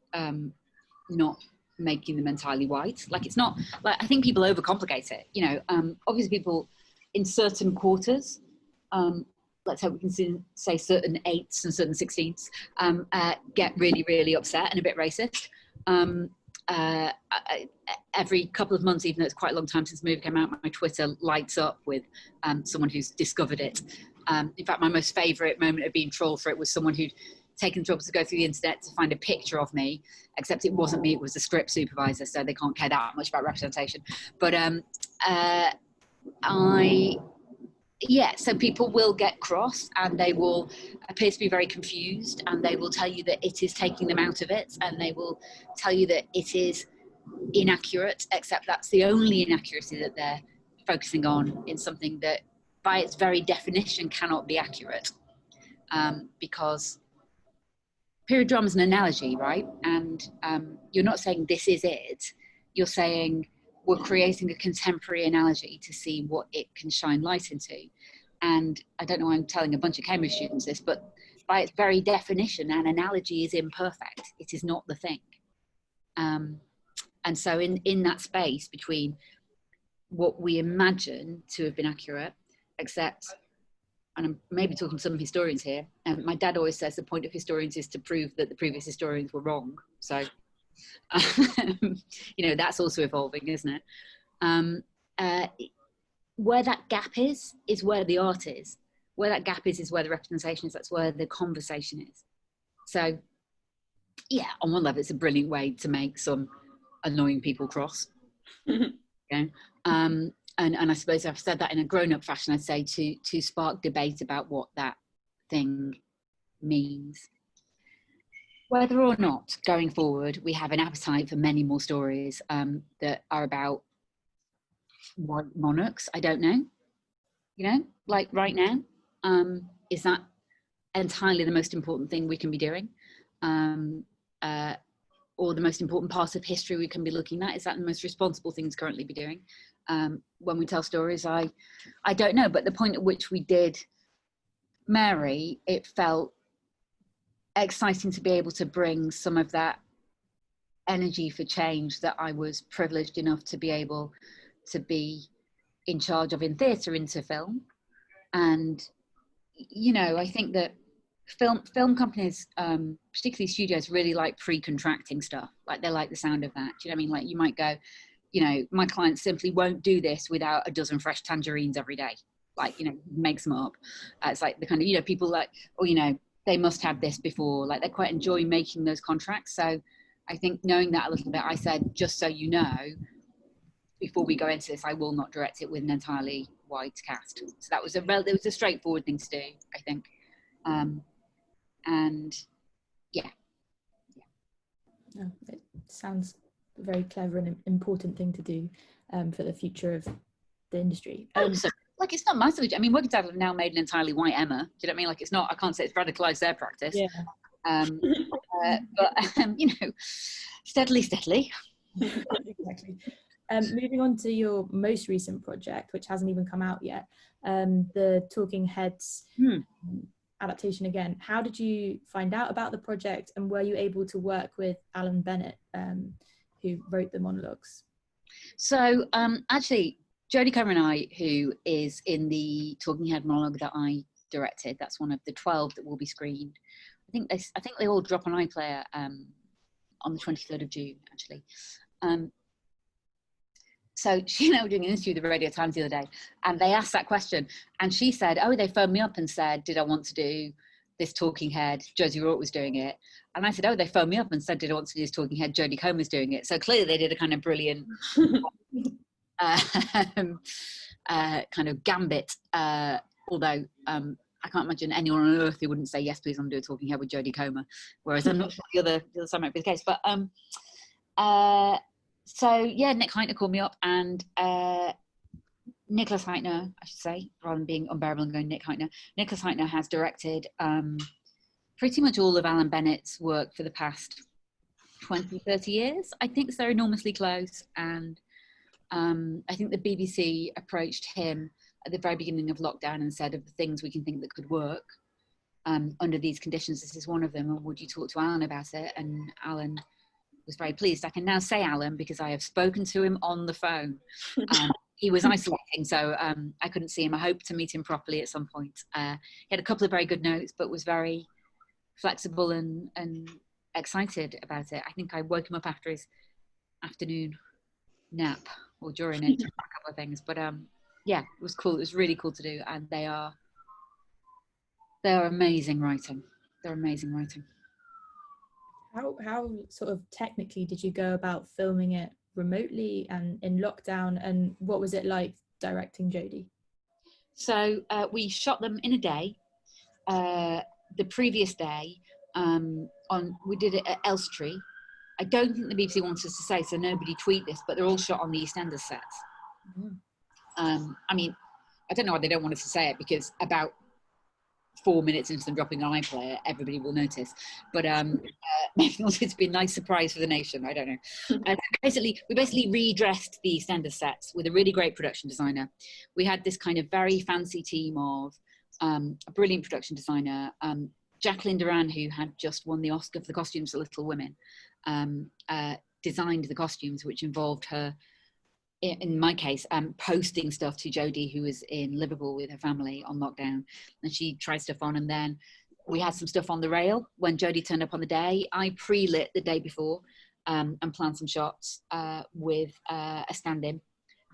not making them entirely white. Like, it's not, like, I think people overcomplicate it. You know, obviously people in certain quarters, let's hope we can say certain 8ths and certain 16ths, get really, really upset and a bit racist. Every couple of months, even though it's quite a long time since the movie came out, my Twitter lights up with someone who's discovered it. In fact, my most favourite moment of being trolled for it was someone who'd taken the trouble to go through the internet to find a picture of me, except it wasn't me, it was the script supervisor, so they can't care that much about representation. But so people will get cross, and they will appear to be very confused, and they will tell you that it is taking them out of it, and they will tell you that it is inaccurate, except that's the only inaccuracy that they're focusing on in something that by its very definition cannot be accurate, because period drama is an analogy, right? And you're not saying this is it, you're saying we're creating a contemporary analogy to see what it can shine light into. And I don't know why I'm telling a bunch of Cambridge students this, but by its very definition, an analogy is imperfect. It is not the thing. And so in that space between what we imagine to have been accurate, except, and I'm maybe talking to some historians here, my dad always says the point of historians is to prove that the previous historians were wrong. So, you know, that's also evolving, isn't it? Where that gap is where the art is. Where that gap is where the representation is. That's where the conversation is. So, yeah, on one level, it's a brilliant way to make some annoying people cross. Okay? And I suppose I've said that in a grown-up fashion, I'd say to spark debate about what that thing means. Whether or not, going forward, we have an appetite for many more stories that are about white monarchs, I don't know. You know, like right now, is that entirely the most important thing we can be doing? Or the most important part of history we can be looking at? Is that the most responsible thing to currently be doing? When we tell stories, I don't know, but the point at which we did Mary, it felt exciting to be able to bring some of that energy for change that I was privileged enough to be able to be in charge of in theatre into film. And, you know, I think that film companies, particularly studios, really like pre-contracting stuff. Like, they like the sound of that. Do you know what I mean? Like, you might go, you know, my client simply won't do this without a dozen fresh tangerines every day. Like, you know, makes them up. It's like the kind of, you know, people like, or, you know, they must have this before. Like, they quite enjoy making those contracts. So I think knowing that a little bit, I said, just so you know, before we go into this, I will not direct it with an entirely white cast. So that was it was a straightforward thing to do, I think. And yeah. Oh, it sounds a very clever and important thing to do for the future of the industry. So, like, it's not massively, I mean, Working Title have now made an entirely white Emma. Do you know what I mean? Like, it's not, I can't say it's radicalised their practice. Yeah. But, you know, steadily. Exactly. Moving on to your most recent project, which hasn't even come out yet, the Talking Heads adaptation again. How did you find out about the project, and were you able to work with Alan Bennett, who wrote the monologues? So actually, Jodie Comer and I, who is in the Talking Head monologue that I directed, that's one of the 12 that will be screened. I think they all drop on iPlayer on the 23rd of June, actually. So she and I were doing an interview with the Radio Times the other day, and they asked that question, and she said, oh, they phoned me up and said, did I want to do this Talking Head? Josie Rourke was doing it. And I said, oh, they phoned me up and said, did I want to do this Talking Head? Jodie Comer's doing it. So clearly they did a kind of brilliant kind of gambit, although I can't imagine anyone on earth who wouldn't say, yes, please, I'm doing a Talking Head with Jodie Comer, whereas I'm not sure the other side might be the case. But so yeah, Nick Heintner called me up, and Nicholas Heitner, I should say, rather than being unbearable and going Nick Heitner. Nicholas Heitner has directed pretty much all of Alan Bennett's work for the past 20, 30 years. I think they're enormously close. And I think the BBC approached him at the very beginning of lockdown and said, of the things we can think that could work under these conditions, this is one of them. And would you talk to Alan about it? And Alan was very pleased. I can now say Alan because I have spoken to him on the phone. He was isolating, so I couldn't see him. I hope to meet him properly at some point. He had a couple of very good notes, but was very flexible and excited about it. I think I woke him up after his afternoon nap or during it, a couple of things. But yeah, it was cool. It was really cool to do, and they are amazing writing. They're amazing writing. How sort of technically did you go about filming it remotely and in lockdown, and what was it like directing Jodie? So we shot them in a day. The previous day, we did it at Elstree. I don't think the BBC wants us to say, so nobody tweet this, but they're all shot on the EastEnders sets. I mean, I don't know why they don't want us to say it, because about 4 minutes into them dropping an iPlayer, everybody will notice. But maybe it's been a nice surprise for the nation. I don't know. We basically redressed the EastEnders sets with a really great production designer. We had this kind of very fancy team of a brilliant production designer, Jacqueline Duran, who had just won the Oscar for the costumes for Little Women, designed the costumes, which involved her, in my case, posting stuff to Jodie, who was in Liverpool with her family on lockdown, and she tried stuff on, and then we had some stuff on the rail when Jodie turned up on the day. I pre-lit the day before and planned some shots with a stand-in,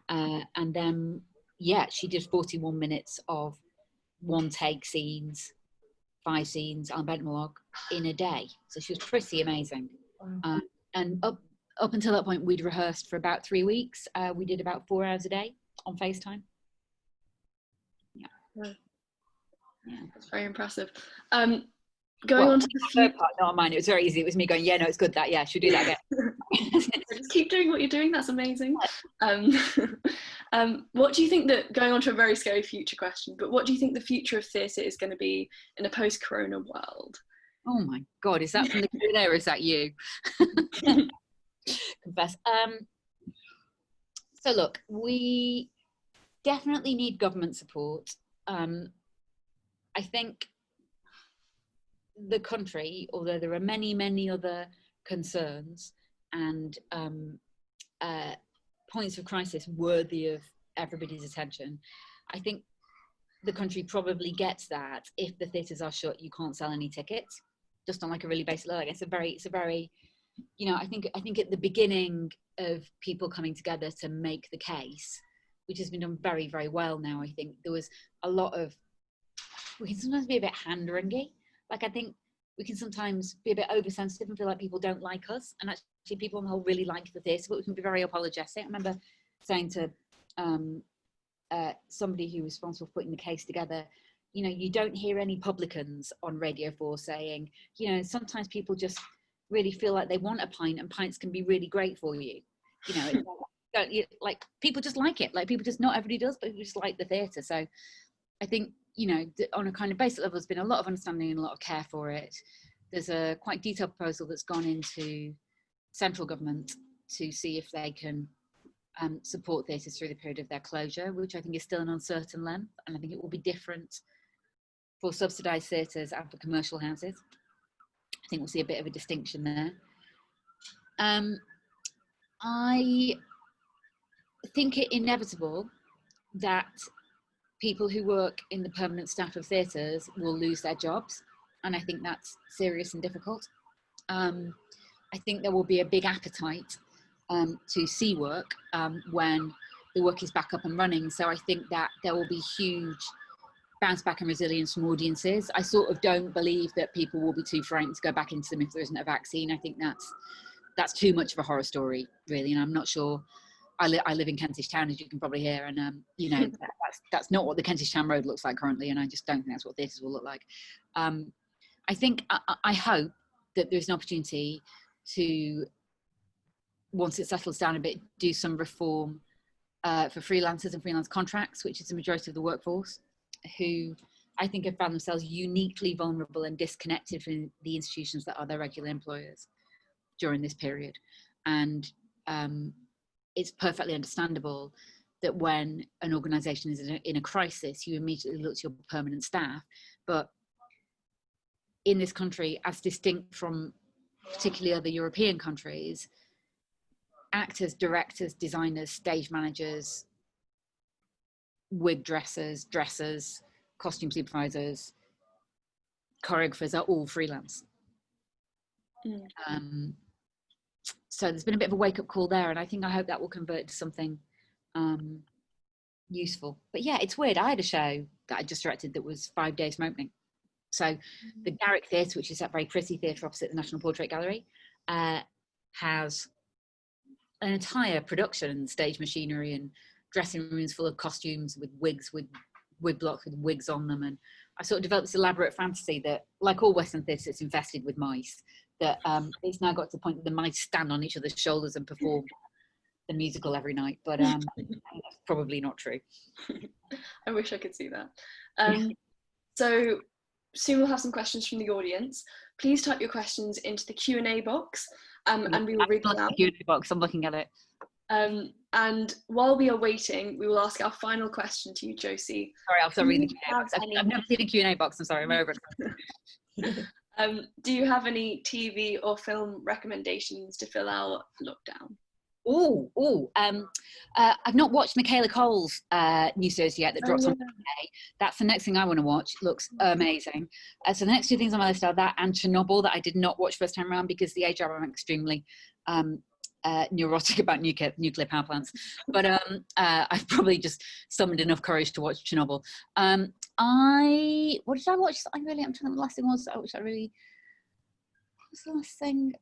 and then she did 41 minutes of one take scenes, 5 scenes on Bent monologue in a day. So she was pretty amazing. Wow. And up until that point, we'd rehearsed for about 3 weeks. We did about 4 hours a day on FaceTime. Yeah. That's very impressive. Going on to the third part, not mine. It was very easy. It was me going, yeah, no, it's good that. Yeah, should we do that again? Just keep doing what you're doing. That's amazing. What do you think that, going on to a very scary future question, but what do you think the future of theatre is going to be in a post-corona world? Oh my God, is that from the Q&A or is that you? Confess. So look, we definitely need government support. I think the country, although there are many, many other concerns and points of crisis worthy of everybody's attention, I think the country probably gets that if the theatres are shut, you can't sell any tickets, just on like a really basic level. It's a very, you know, I think at the beginning of people coming together to make the case, which has been done very, very well now, I think there was a lot of, we can sometimes be a bit hand-wringy. Like, I think we can sometimes be a bit oversensitive and feel like people don't like us. And actually people on the whole really like the theatre, but we can be very apologetic. I remember saying to somebody who was responsible for putting the case together, you know, you don't hear any publicans on Radio 4 saying, you know, sometimes people just really feel like they want a pint and pints can be really great for you. You know, like people just like it. Like people just, not everybody does, but people just like the theatre. So I think, you know, on a kind of basic level, there's been a lot of understanding and a lot of care for it. There's a quite detailed proposal that's gone into central government to see if they can support theatres through the period of their closure, which I think is still an uncertain length. And I think it will be different for subsidised theatres and for commercial houses. I think we'll see a bit of a distinction there. I think it inevitable that people who work in the permanent staff of theatres will lose their jobs. And I think that's serious and difficult. I think there will be a big appetite to see work when the work is back up and running. So I think that there will be huge bounce back and resilience from audiences. I sort of don't believe that people will be too frightened to go back into them if there isn't a vaccine. I think that's too much of a horror story, really. And I'm not sure. I live in Kentish Town, as you can probably hear, and you know, that's not what the Kentish Town Road looks like currently, and I just don't think that's what theatres will look like. I think I hope that there's an opportunity to, once it settles down a bit, do some reform for freelancers and freelance contracts, which is the majority of the workforce, who I think have found themselves uniquely vulnerable and disconnected from the institutions that are their regular employers during this period. And it's perfectly understandable that when an organisation is in a crisis, you immediately look to your permanent staff. But in this country, as distinct from particularly other European countries, actors, directors, designers, stage managers, wig dressers, costume supervisors, choreographers are all freelance. So there's been a bit of a wake-up call there, and I hope that will convert to something useful. But yeah, it's weird. I had a show that I just directed that was 5 days from opening. So the Garrick Theatre, which is that very pretty theatre opposite the National Portrait Gallery, has an entire production and stage machinery and dressing rooms full of costumes with wigs, with wig blocks with wigs on them. And I sort of developed this elaborate fantasy that, like all Western theatre, it's infested with mice, that it's now got to the point that the mice stand on each other's shoulders and perform the musical every night. But that's probably not true. I wish I could see that. So soon we'll have some questions from the audience. Please type your questions into the Q&A box, and we will read them out. Q&A box, I'm looking at it. And while we are waiting, we will ask our final question to you, Josie. Sorry, I'll start reading the Q&A box. I've never seen a Q&A box, I'm sorry, I'm over it. Do you have any TV or film recommendations to fill our lockdown? I've not watched Michaela Cole's new series yet that drops on Monday. That's the next thing I want to watch. Looks amazing. So the next two things on my list are that and Chernobyl, that I did not watch first time around because the age I'm extremely neurotic about nuclear power plants. But I've probably just summoned enough courage to watch Chernobyl. What did I watch? I'm trying to think what the last thing was. What was the last thing?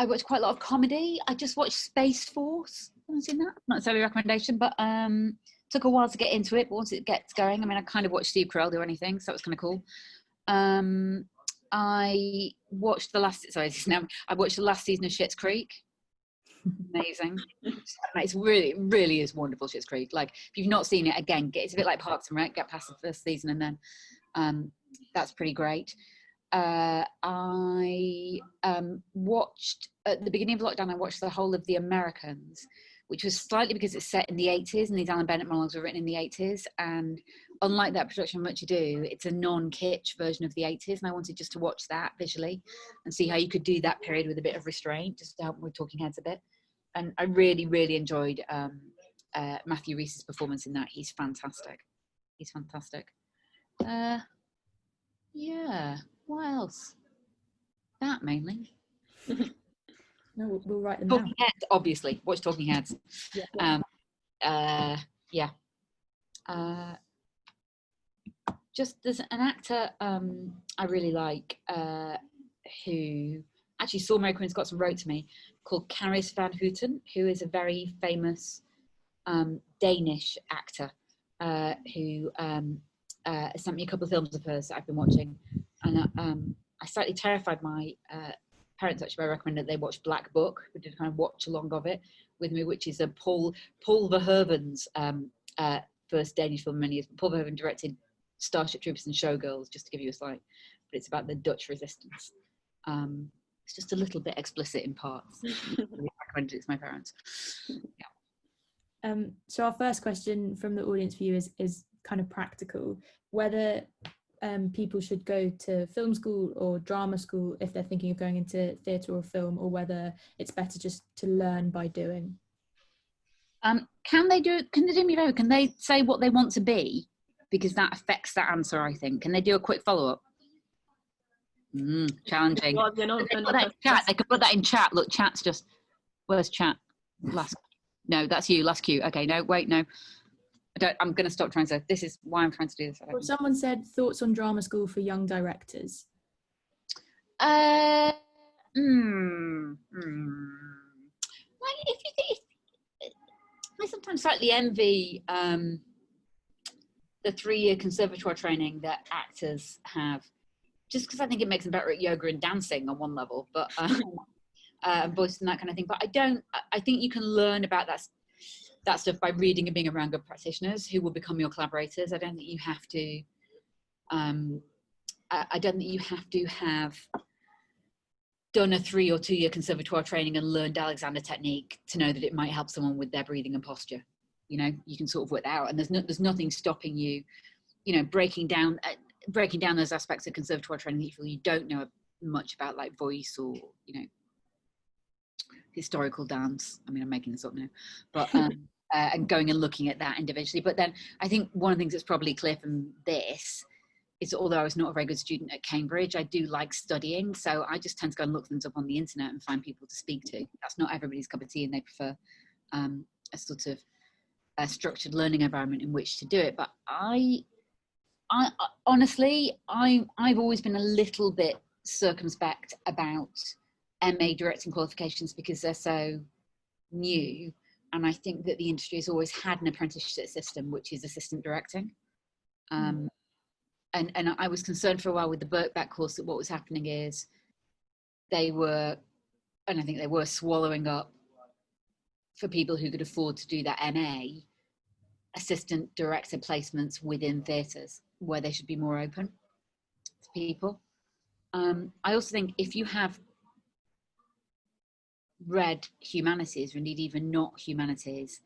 I watched quite a lot of comedy. I just watched Space Force. Haven't seen that. Not necessarily a recommendation, but took a while to get into it. But once it gets going, I mean, I kind of watched Steve Carell do anything, so that was kind of cool. I watched the last season of Schitt's Creek. Amazing. It's really is wonderful, Schitt's Creek. Like, if you've not seen it, again, it's a bit like Parks and Rec. Get past the first season, and then that's pretty great. I watched at the beginning of lockdown. I watched the whole of The Americans, which was slightly because it's set in the 80s, and these Alan Bennett monologues were written in the 80s. And unlike that production Much Ado, it's a non-kitsch version of the 80s, and I wanted just to watch that visually and see how you could do that period with a bit of restraint, just to help with talking heads a bit. And I really enjoyed Matthew Rhys's performance in that. He's fantastic. Yeah. What else? That mainly. No, we'll write them Talking down. Heads, obviously. Watch Talking Heads. Just there's an actor I really like who actually saw Mary Queen of Scots and wrote to me, called Caris van Houten, who is a very famous Danish actor who sent me a couple of films of hers that I've been watching. And I slightly terrified my parents actually by recommending that they watch Black Book. We did a kind of watch along of it with me, which is a Paul Verhoeven's first Danish film in many years. Paul Verhoeven directed Starship Troopers and Showgirls, just to give you a slight, but it's about the Dutch resistance. It's just a little bit explicit in parts. I recommended it to my parents. Yeah. So our first question from the audience for you is kind of practical, whether people should go to film school or drama school if they're thinking of going into theatre or film, or whether it's better just to learn by doing. Can they do me a favour? Can they say what they want to be? Because that affects that answer, I think. Can they do a quick follow-up? Challenging. Well, they could put that in chat. Look, chat's just... Where's chat? No, that's you, last cue. Okay, no, wait, no. I'm going to stop trying to... This is why I'm trying to do this. Well, someone said thoughts on drama school for young directors. Like, if you think... I sometimes slightly envy the 3-year conservatoire training that actors have, just because I think it makes them better at yoga and dancing on one level, but voice and that kind of thing. But I think you can learn about that. that stuff by reading and being around good practitioners who will become your collaborators. I don't think you have to, I don't think you have to have done a 3 or 2 year conservatoire training and learned Alexander technique to know that it might help someone with their breathing and posture. You know, you can sort of work that out, and there's nothing stopping you, you know, breaking down those aspects of conservatoire training that you feel you don't know much about, like voice or, you know, historical dance. I mean, I'm making this up now, but and going and looking at that individually. But then I think one of the things that's probably clear from this is, although I was not a very good student at Cambridge, I do like studying. So I just tend to go and look things up on the internet and find people to speak to. That's not everybody's cup of tea, and they prefer a sort of a structured learning environment in which to do it. But I honestly, I've always been a little bit circumspect about MA directing qualifications because they're so new. And I think that the industry has always had an apprenticeship system, which is assistant directing. And I was concerned for a while with the Birkbeck course that what was happening is they were, and I think they were, swallowing up, for people who could afford to do that MA, assistant director placements within theatres where they should be more open to people. I also think if you have read humanities, or indeed even not humanities,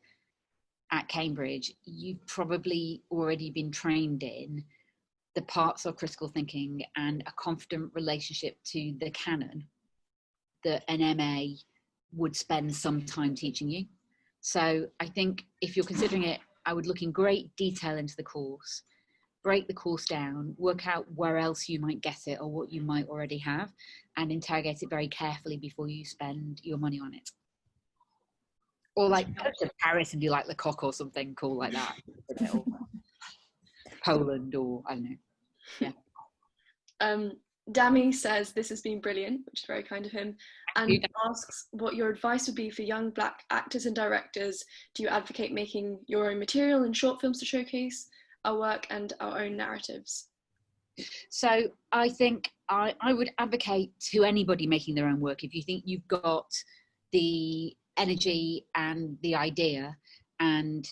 at Cambridge, you've probably already been trained in the parts of critical thinking and a confident relationship to the canon that an MA would spend some time teaching you. So I think if you're considering it, I would look in great detail into the course, break the course down, work out where else you might get it or what you might already have, and interrogate it very carefully before you spend your money on it. Or like go to Paris and do like Le Coq or something cool like that. Or Poland, or I don't know. Yeah. Dami says this has been brilliant, which is very kind of him, and asks what your advice would be for young Black actors and directors. Do you advocate making your own material and short films to showcase our work and our own narratives? So I think I would advocate to anybody making their own work, if you think you've got the energy and the idea and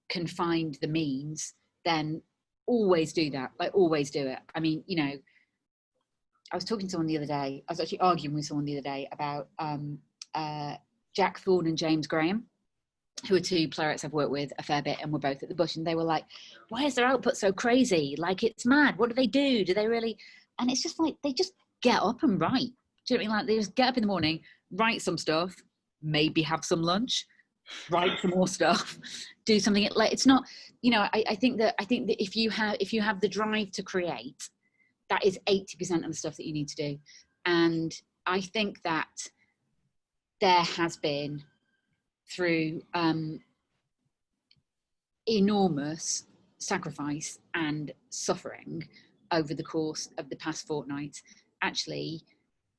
can find the means, then always do that. Like, always do it. I mean, you know, I was talking to someone the other day, I was actually arguing with someone the other day about Jack Thorne and James Graham, who are 2 playwrights I've worked with a fair bit, and we're both at the Bush, and they were like, why is their output so crazy? Like, it's mad. What do they do? Do they really? And it's just like, they just get up and write. Do you know what I mean? Like, they just get up in the morning, write some stuff, maybe have some lunch, write some more stuff, do something. Like, it's not, you know, I think that if you have the drive to create, that is 80% of the stuff that you need to do. And I think that there has been, through enormous sacrifice and suffering over the course of the past fortnight, actually,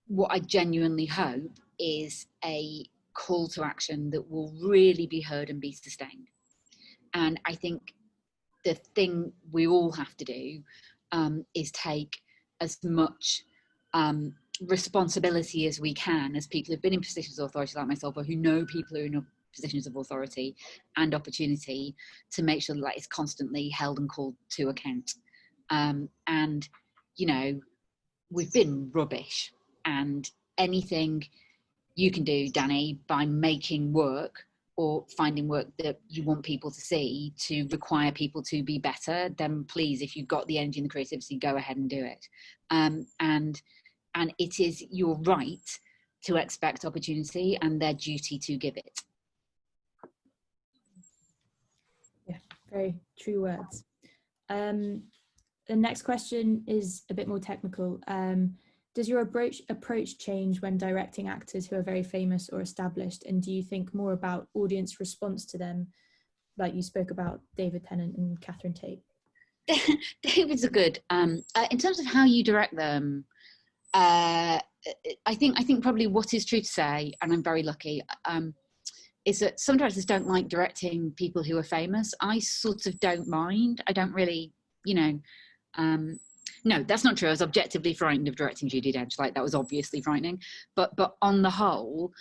what I genuinely hope is a call to action that will really be heard and be sustained. And I think the thing we all have to do is take as much responsibility as we can, as people who've been in positions of authority like myself, or who know people who are in positions of authority and opportunity, to make sure that it's constantly held and called to account. And, you know, we've been rubbish, and anything you can do, Danny, by making work or finding work that you want people to see to require people to be better, then please, if you've got the energy and the creativity, go ahead and do it. And it is your right to expect opportunity and their duty to give it. Yeah, very true words. The next question is a bit more technical. Does your approach change when directing actors who are very famous or established? And do you think more about audience response to them, like you spoke about David Tennant and Catherine Tate? David's a good. In terms of how you direct them, I think probably what is true to say, and I'm very lucky, is that some directors don't like directing people who are famous. I sort of don't mind. I don't really, you know. No, that's not true. I was objectively frightened of directing Judi Dench. Like, that was obviously frightening. But on the whole,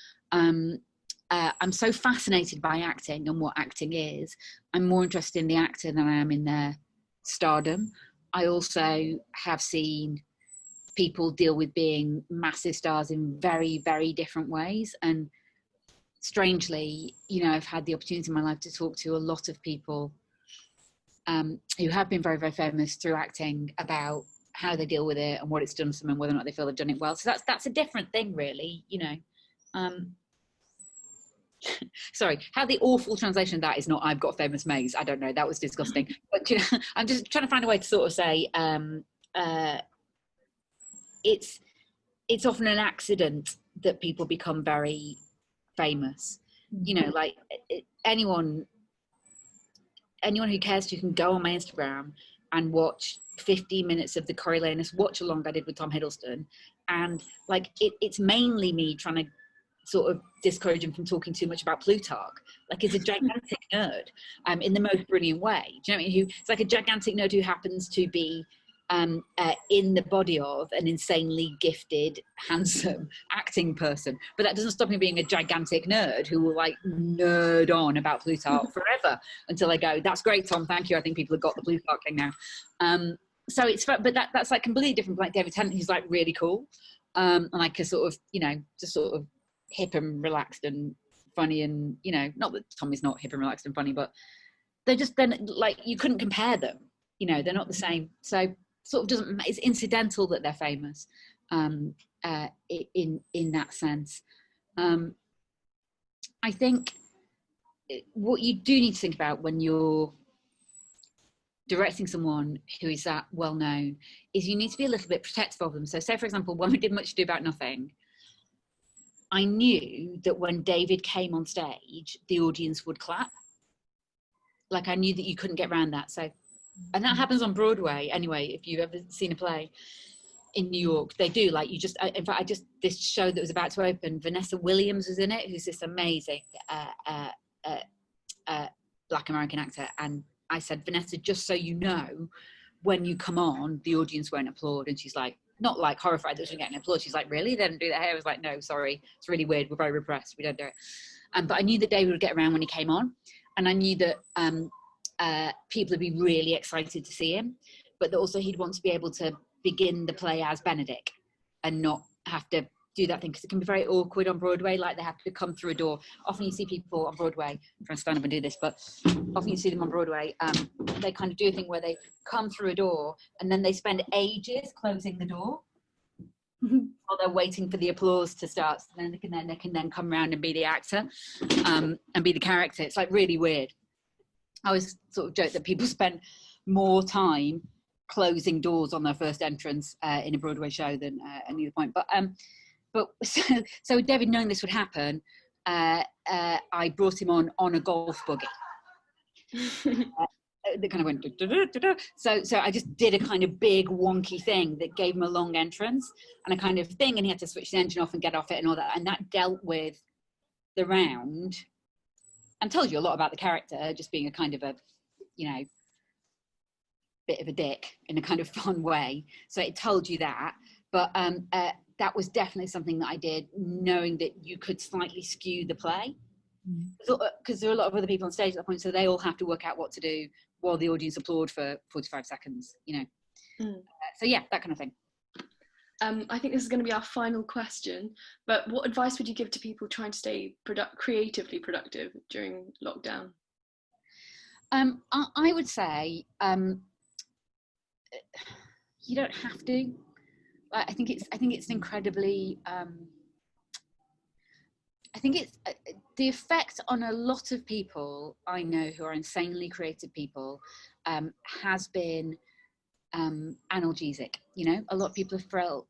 I'm so fascinated by acting and what acting is. I'm more interested in the actor than I am in their stardom. I also have seen people deal with being massive stars in very, very different ways. And strangely, you know, I've had the opportunity in my life to talk to a lot of people who have been very, very famous through acting about how they deal with it and what it's done to them and whether or not they feel they've done it well. So that's a different thing, really, you know. Sorry, how the awful translation of that is not "I've got famous mates." I don't know, that was disgusting. But you know, I'm just trying to find a way to sort of say it's often an accident that people become very famous. You know, like anyone who cares, you can go on my Instagram and watch 15 minutes of the Coriolanus watch along I did with Tom Hiddleston, and like it's mainly me trying to sort of discourage him from talking too much about Plutarch. Like, he's a gigantic nerd in the most brilliant way. Do you know what I mean? It's like a gigantic nerd who happens to be in the body of an insanely gifted, handsome acting person. But that doesn't stop me being a gigantic nerd who will like nerd on about Plutarch forever until I go, that's great, Tom, thank you. I think people have got the Plutarch thing now. So it's, but that's like completely different. Like David Tennant, who's like really cool. And like a sort of, you know, just sort of hip and relaxed and funny, and you know, not that Tom is not hip and relaxed and funny, but they're just, then like you couldn't compare them, you know, they're not the same. So sort of doesn't, it's incidental that they're famous in that sense. I think what you do need to think about when you're directing someone who is that well known is you need to be a little bit protective of them. So say, for example, when we did Much Ado About Nothing, I knew that when David came on stage, the audience would clap. Like, I knew that you couldn't get around that. So, and that happens on Broadway anyway. If you've ever seen a play in New York, they do. Like, you just, in fact, this show that was about to open, Vanessa Williams was in it, who's this amazing Black American actor. And I said, Vanessa, just so you know, when you come on, the audience won't applaud. And she's like, not like horrified that she didn't get an applause. She's like, really? They don't do that here? I was like, no, sorry. It's really weird. We're very repressed. We don't do it. But I knew that David would get around when he came on. And I knew that people would be really excited to see him. But that also he'd want to be able to begin the play as Benedict and not have to do that thing, because it can be very awkward on Broadway. Like, they have to come through a door. Often you see people on Broadway, I'm trying to stand up and do this, but often you see them on Broadway, they kind of do a thing where they come through a door and then they spend ages closing the door while they're waiting for the applause to start. So then they can then come around and be the actor and be the character. It's like really weird. I always sort of joke that people spend more time closing doors on their first entrance in a Broadway show than any other point. But so David, knowing this would happen, I brought him on a golf buggy. That kind of went so I just did a kind of big wonky thing that gave him a long entrance and a kind of thing, and he had to switch the engine off and get off it and all that, and that dealt with the round and told you a lot about the character just being a kind of a, you know, bit of a dick in a kind of fun way. So it told you that, but that was definitely something that I did, knowing that you could slightly skew the play. Because there are a lot of other people on stage at that point, so they all have to work out what to do while the audience applaud for 45 seconds, you know. So yeah, that kind of thing. I think this is going to be our final question, but what advice would you give to people trying to stay creatively productive during lockdown? I would say you don't have to. I think it's incredibly. I think it's the effect on a lot of people I know who are insanely creative people has been analgesic. You know, a lot of people have felt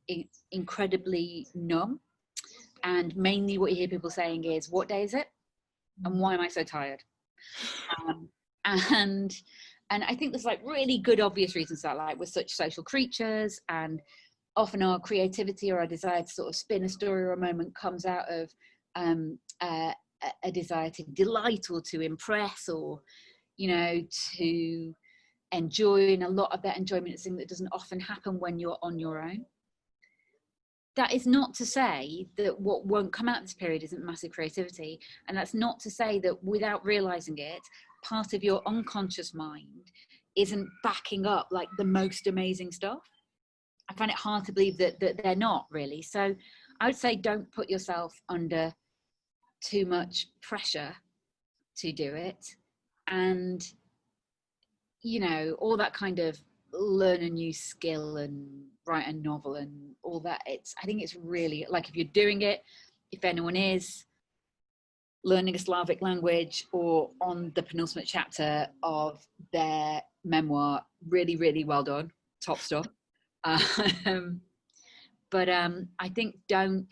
incredibly numb, and mainly what you hear people saying is, "What day is it? And why am I so tired?" And I think there's like really good obvious reasons for that. Like, we're such social creatures, and often our creativity or our desire to sort of spin a story or a moment comes out of a desire to delight or to impress, or, you know, to enjoy. And a lot of that enjoyment is something that doesn't often happen when you're on your own. that is not to say that what won't come out of this period isn't massive creativity. And that's not to say that without realizing it, part of your unconscious mind isn't backing up like the most amazing stuff. I find it hard to believe that they're not really. So I would say don't put yourself under too much pressure to do it. And, you know, all that kind of learn a new skill and write a novel and all that, I think it's really, like, if you're doing it, if anyone is learning a Slavic language or on the penultimate chapter of their memoir, really, really well done, top stuff. But I think don't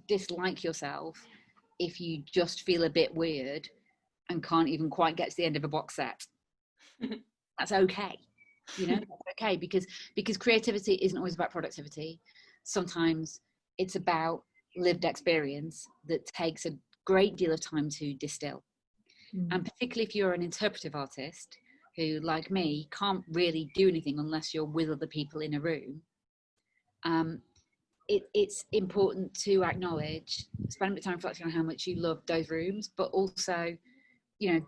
dislike yourself if you just feel a bit weird and can't even quite get to the end of a box set. That's okay, you know. That's okay, because creativity isn't always about productivity. Sometimes it's about lived experience that takes a great deal of time to distill. And particularly if you're an interpretive artist who, like me, can't really do anything unless you're with other people in a room, it's important to acknowledge, spend a bit of time reflecting on how much you love those rooms, but also, you know,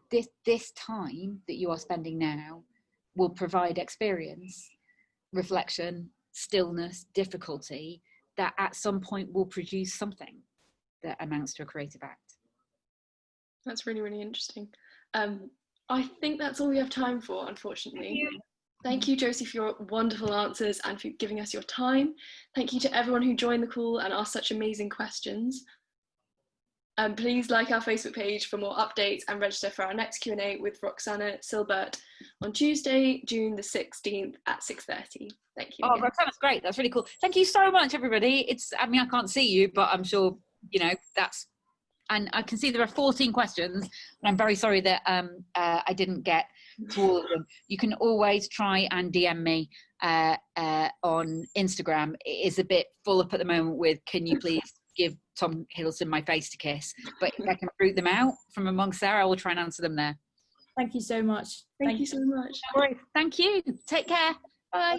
this time that you are spending now will provide experience, reflection, stillness, difficulty, that at some point will produce something that amounts to a creative act. That's really, really interesting. I think that's all we have time for, unfortunately. Thank you, Josie, for your wonderful answers and for giving us your time. Thank you to everyone who joined the call and asked such amazing questions. Please like our Facebook page for more updates and register for our next Q&A with Roxana Silbert on Tuesday, June the 16th at 6:30. Thank you. Oh, Roxana's great. That's really cool. Thank you so much, everybody. I mean, I can't see you, but I'm sure, you know, and I can see there are 14 questions, and I'm very sorry that I didn't get to all of them. You can always try and DM me on Instagram. It is a bit full up at the moment with, can you please give Tom Hiddleston my face to kiss? But if I can root them out from amongst there, I will try and answer them there. Thank you so much. Thank you so much. No worries. Thank you. Take care. Bye.